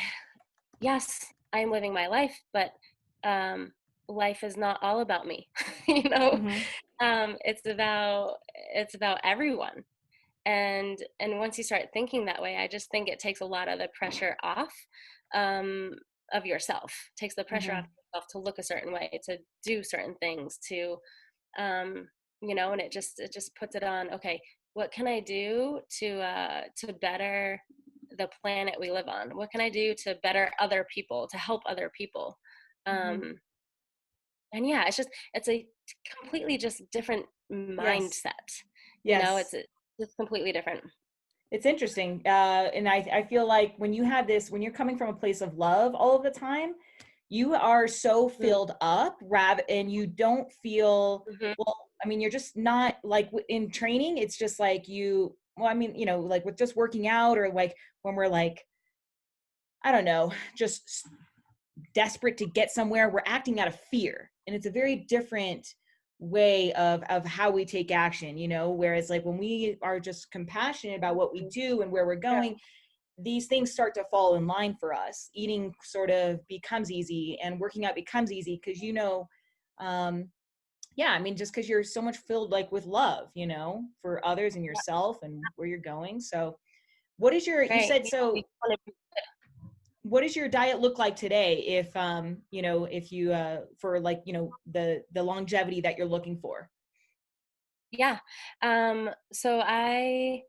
yes, I'm living my life, but um, life is not all about me. you know, Mhm. it's about everyone. And once you start thinking that way, I just think it takes a lot of the pressure off, um, of yourself. Takes the pressure off Mhm. yourself to look a certain way, to do certain things, to um, and it just puts it on. Okay, what can I do to better the planet we live on? What can I do to better other people, to help other people? Mhm. Um, and yeah, it's a completely just different Yes. mindset. Yes. It's completely different. It's interesting. And I feel like when you have this, when you're coming from a place of love all of the time, you are so Mm-hmm. filled up, and you don't feel, Mm-hmm. well, I mean, you're just not like in training. It's just like well, I mean, like with just working out, or like when we're like, I don't know, just desperate to get somewhere, we're acting out of fear, and it's a very different way of how we take action, whereas like when we are just compassionate about what we do and where we're Yeah. going, these things start to fall in line for us. Eating sort of becomes easy and working out becomes easy because, yeah, I mean, just because you're so much filled like with love, for others and yourself and where you're going. So what is your, you Right. said, so what does your diet look like today if, if you, for like, the longevity that you're looking for? Yeah. So I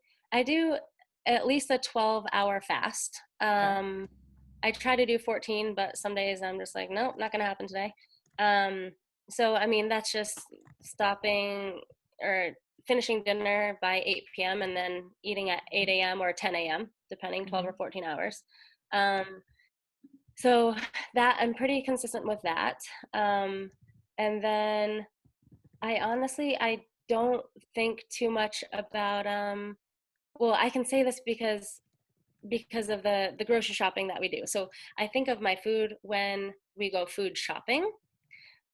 do at least a 12-hour fast. Okay. I try to do 14, but some days I'm just like, nope, not gonna happen today. So I mean, that's just stopping or finishing dinner by 8 p.m. and then eating at 8 a.m. or 10 a.m., depending, 12 or 14 hours. So that I'm pretty consistent with that. And then I don't think too much about well, I can say this because of the grocery shopping that we do. So I think of my food when we go food shopping.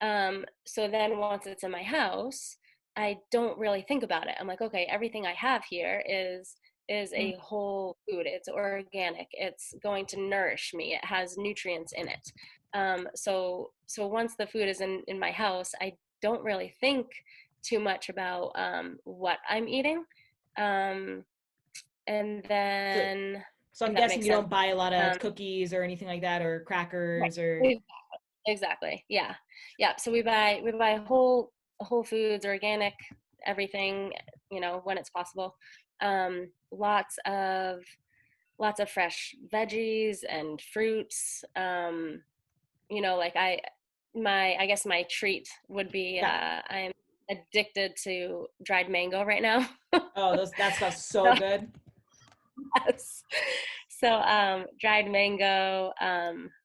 So then once it's in my house, I don't really think about it. I'm like, okay, everything I have here is a whole food. It's organic. It's going to nourish me. It has nutrients in it. So once the food is in my house, I don't really think too much about what I'm eating. And then So I'm if that guessing makes you sense. don't buy a lot of cookies or anything like that, or crackers or. Right. Exactly. Yeah. Yeah. So we buy whole foods, organic, everything, when it's possible. Lots of fresh veggies and fruits. Like I guess my treat would be Yeah. I'm addicted to dried mango right now. Oh, that stuff's so good. Yes. So dried mango,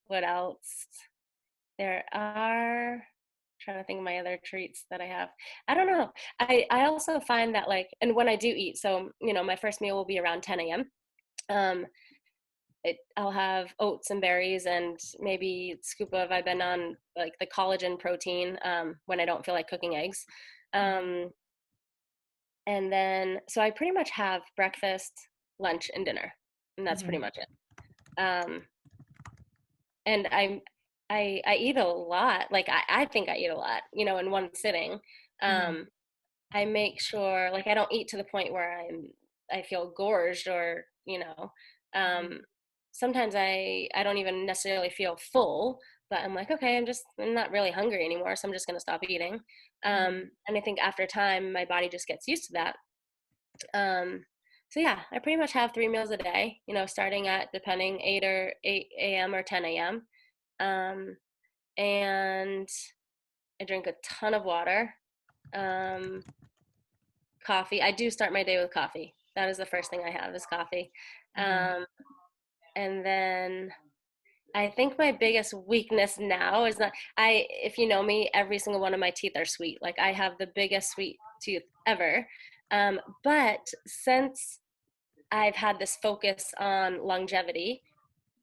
what else? There are, trying to think of my other treats that I have. I don't know. I also find that and when I do eat, so my first meal will be around 10 a.m. Um, I'll have oats and berries and maybe a scoop of, I've been on like the collagen protein when I don't feel like cooking eggs. And then, so I pretty much have breakfast, lunch, and dinner, and that's pretty much it. And I eat a lot. Like I think I eat a lot, in one sitting. I make sure I don't eat to the point where I feel gorged or, sometimes I don't even necessarily feel full, but I'm like, okay, I'm not really hungry anymore. So I'm just going to stop eating. And I think after time, my body just gets used to that. So yeah, I pretty much have 3 meals a day, starting at depending 8 a.m. or 10 a.m. And I drink a ton of water. Coffee. I do start my day with coffee. That is the first thing I have is coffee. And then I think my biggest weakness now is if you know me, every single one of my teeth are sweet. Like I have the biggest sweet tooth ever. But since I've had this focus on longevity,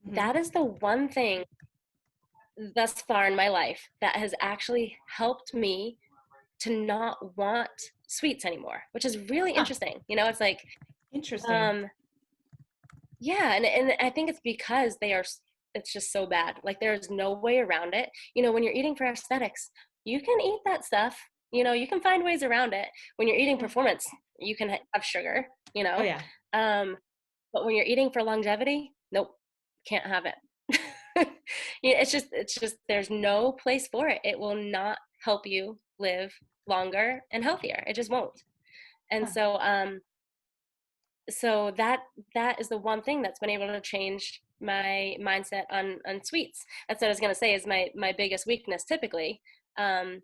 that is the one thing thus far in my life that has actually helped me to not want sweets anymore, which is really interesting. It's like, Interesting. yeah. And I think it's because it's just so bad. Like there's no way around it. When you're eating for aesthetics, you can eat that stuff, you can find ways around it. When you're eating performance, you can have sugar, Oh yeah. but when you're eating for longevity, nope, can't have it. It's just there's no place for it. It will not help you live longer and healthier. It just won't. And so that is the one thing that's been able to change my mindset on sweets. That's what I was going to say is my biggest weakness typically. And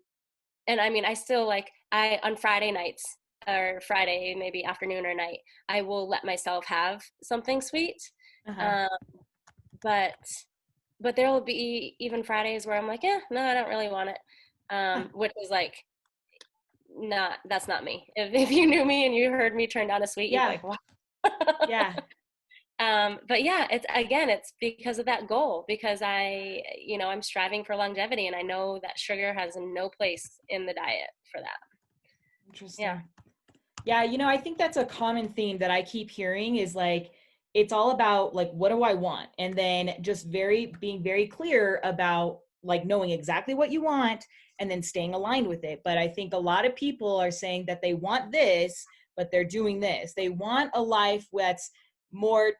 I mean, I still on Friday nights or Friday, maybe afternoon or night, I will let myself have something sweet. But there will be even Fridays where I'm like, no, I don't really want it. Which is that's not me. If you knew me and you heard me turn down a sweet, you'd be like, what? Yeah. But yeah, it's because of that goal, because I'm striving for longevity and I know that sugar has no place in the diet for that. Interesting. Yeah. I think that's a common theme that I keep hearing is it's all about like, what do I want? And then just being very clear about like knowing exactly what you want and then staying aligned with it. But I think a lot of people are saying that they want this, but they're doing this. They want a life that's more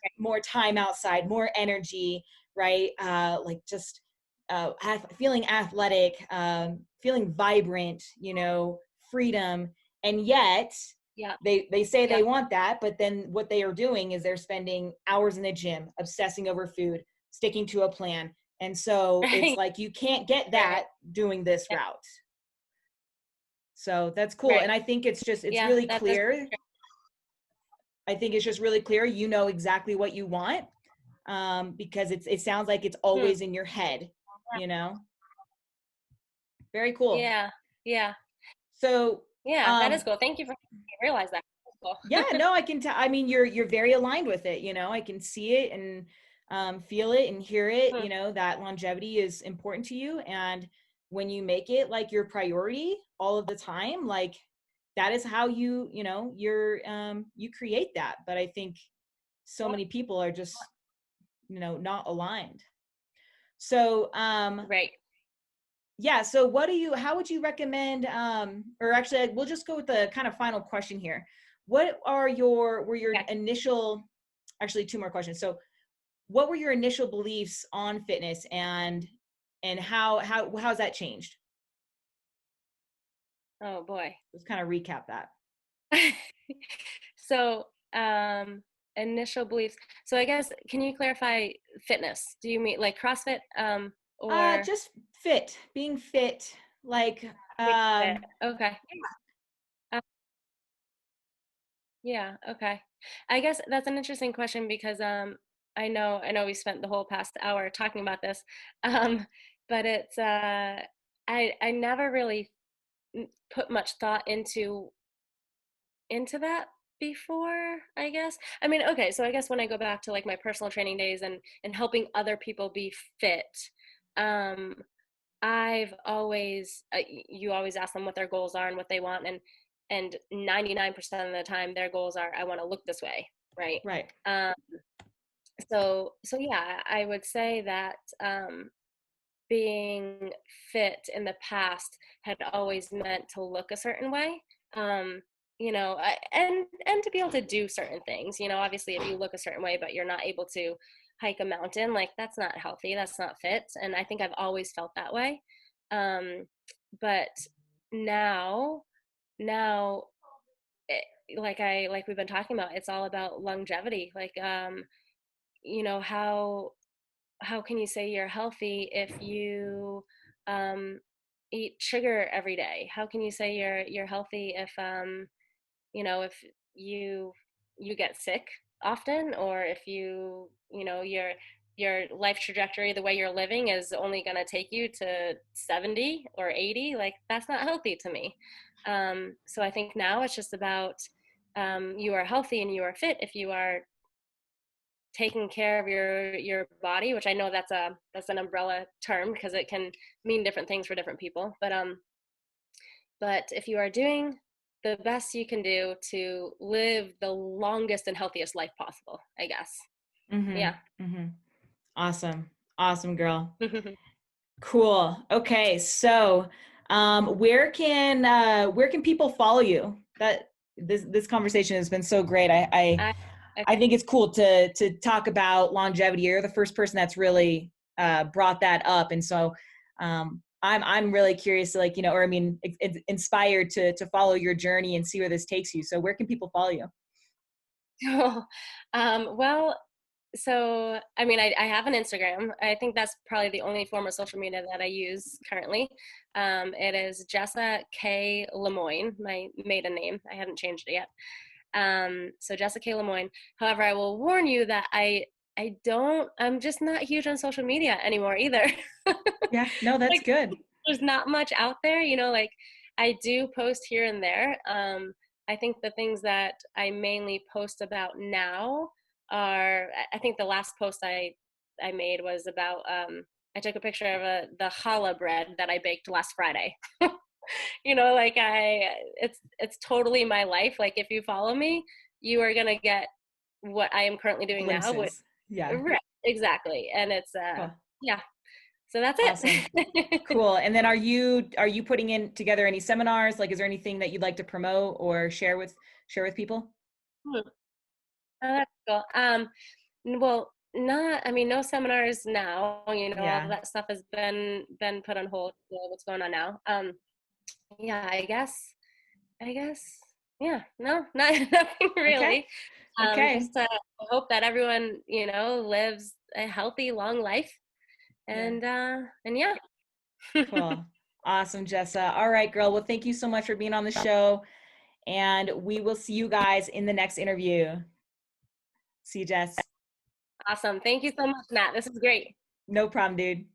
time outside, more energy, right? Like just feeling athletic, feeling vibrant, you know, freedom. And yet Yeah. they say Yeah. they want that, but then what they are doing is they're spending hours in the gym, obsessing over food, sticking to a plan. And so it's like, you can't get that doing this route. So that's cool. And I think it's really clear. I think it's just really clear, you know exactly what you want, because it sounds like it's always in your head, you know? Very cool. Yeah. Yeah. So yeah, that is cool. Thank you for making me realize that. Cool. Yeah, no, I can tell. I mean, you're very aligned with it, you know. I can see it and feel it and hear it, you know, that longevity is important to you. And when you make it like your priority all of the time, like that is how you know, you create that. But I think so many people are just, you know, not aligned. So Right. yeah, so how would you recommend, or actually we'll just go with the kind of final question here. What were your initial, actually two more questions. So what were your initial beliefs on fitness, and how's that changed? Oh boy. Let's kind of recap that. So, initial beliefs. So I guess, can you clarify fitness? Do you mean like CrossFit, or Just being fit, like, okay. Yeah, okay. I guess that's an interesting question because I know we spent the whole past hour talking about this. Um but it's I never really put much thought into that before, I guess. I mean, okay, so I guess when I go back to like my personal training days and helping other people be fit, um I've always you always ask them what their goals are and what they want, and 99% of the time their goals are, I want to look this way, right? right. So yeah, I would say that being fit in the past had always meant to look a certain way. um and to be able to do certain things. Obviously if you look a certain way but you're not able to hike a mountain, like that's not healthy, that's not fit. And I think I've always felt that way. But now it, like we've been talking about, it's all about longevity. Like how can you say you're healthy if you um eat sugar every day? How can you say you're healthy if you get sick often, or if your life trajectory, the way you're living, is only going to take you to 70 or 80? Like that's not healthy to me. So I think now it's just about you are healthy and you are fit if you are taking care of your body, which I know that's an umbrella term because it can mean different things for different people. But if you are doing the best you can do to live the longest and healthiest life possible, I guess. Mm-hmm. Yeah. Mm-hmm. Awesome girl. Cool. Okay, so where can people follow you? That this conversation has been so great. I think it's cool to talk about longevity. You're the first person that's really brought that up, and so I'm really curious to, like, or I mean, inspired to follow your journey and see where this takes you. So where can people follow you? Well, so I mean, I have an Instagram. I think that's probably the only form of social media that I use currently. It is Jessa K. Lemoine, my maiden name. I haven't changed it yet. So Jessa K. Lemoine. However, I will warn you that I'm just not huge on social media anymore either. Yeah, no, that's like, good. There's not much out there, like I do post here and there. I think the things that I mainly post about now are, I think the last post I made was about, I took a picture of the challah bread that I baked last Friday. Like it's totally my life. Like if you follow me, you are going to get what I am currently doing now. Glimpses. Yeah. Right, exactly. And it's Cool. yeah. So that's Awesome. it. Cool. And then are you putting in together any seminars? Like, is there anything that you'd like to promote or share with people? Oh, that's cool. Well, I mean, no seminars now. You know, all of Yeah. that stuff has been put on hold. What's going on now? Yeah, I guess, yeah, no, not nothing really. Okay. Just hope that everyone, lives a healthy, long life, and yeah. Cool. Awesome, Jessa. All right, girl. Well, thank you so much for being on the show. And we will see you guys in the next interview. See you, Jess. Awesome. Thank you so much, Matt. This is great. No problem, dude.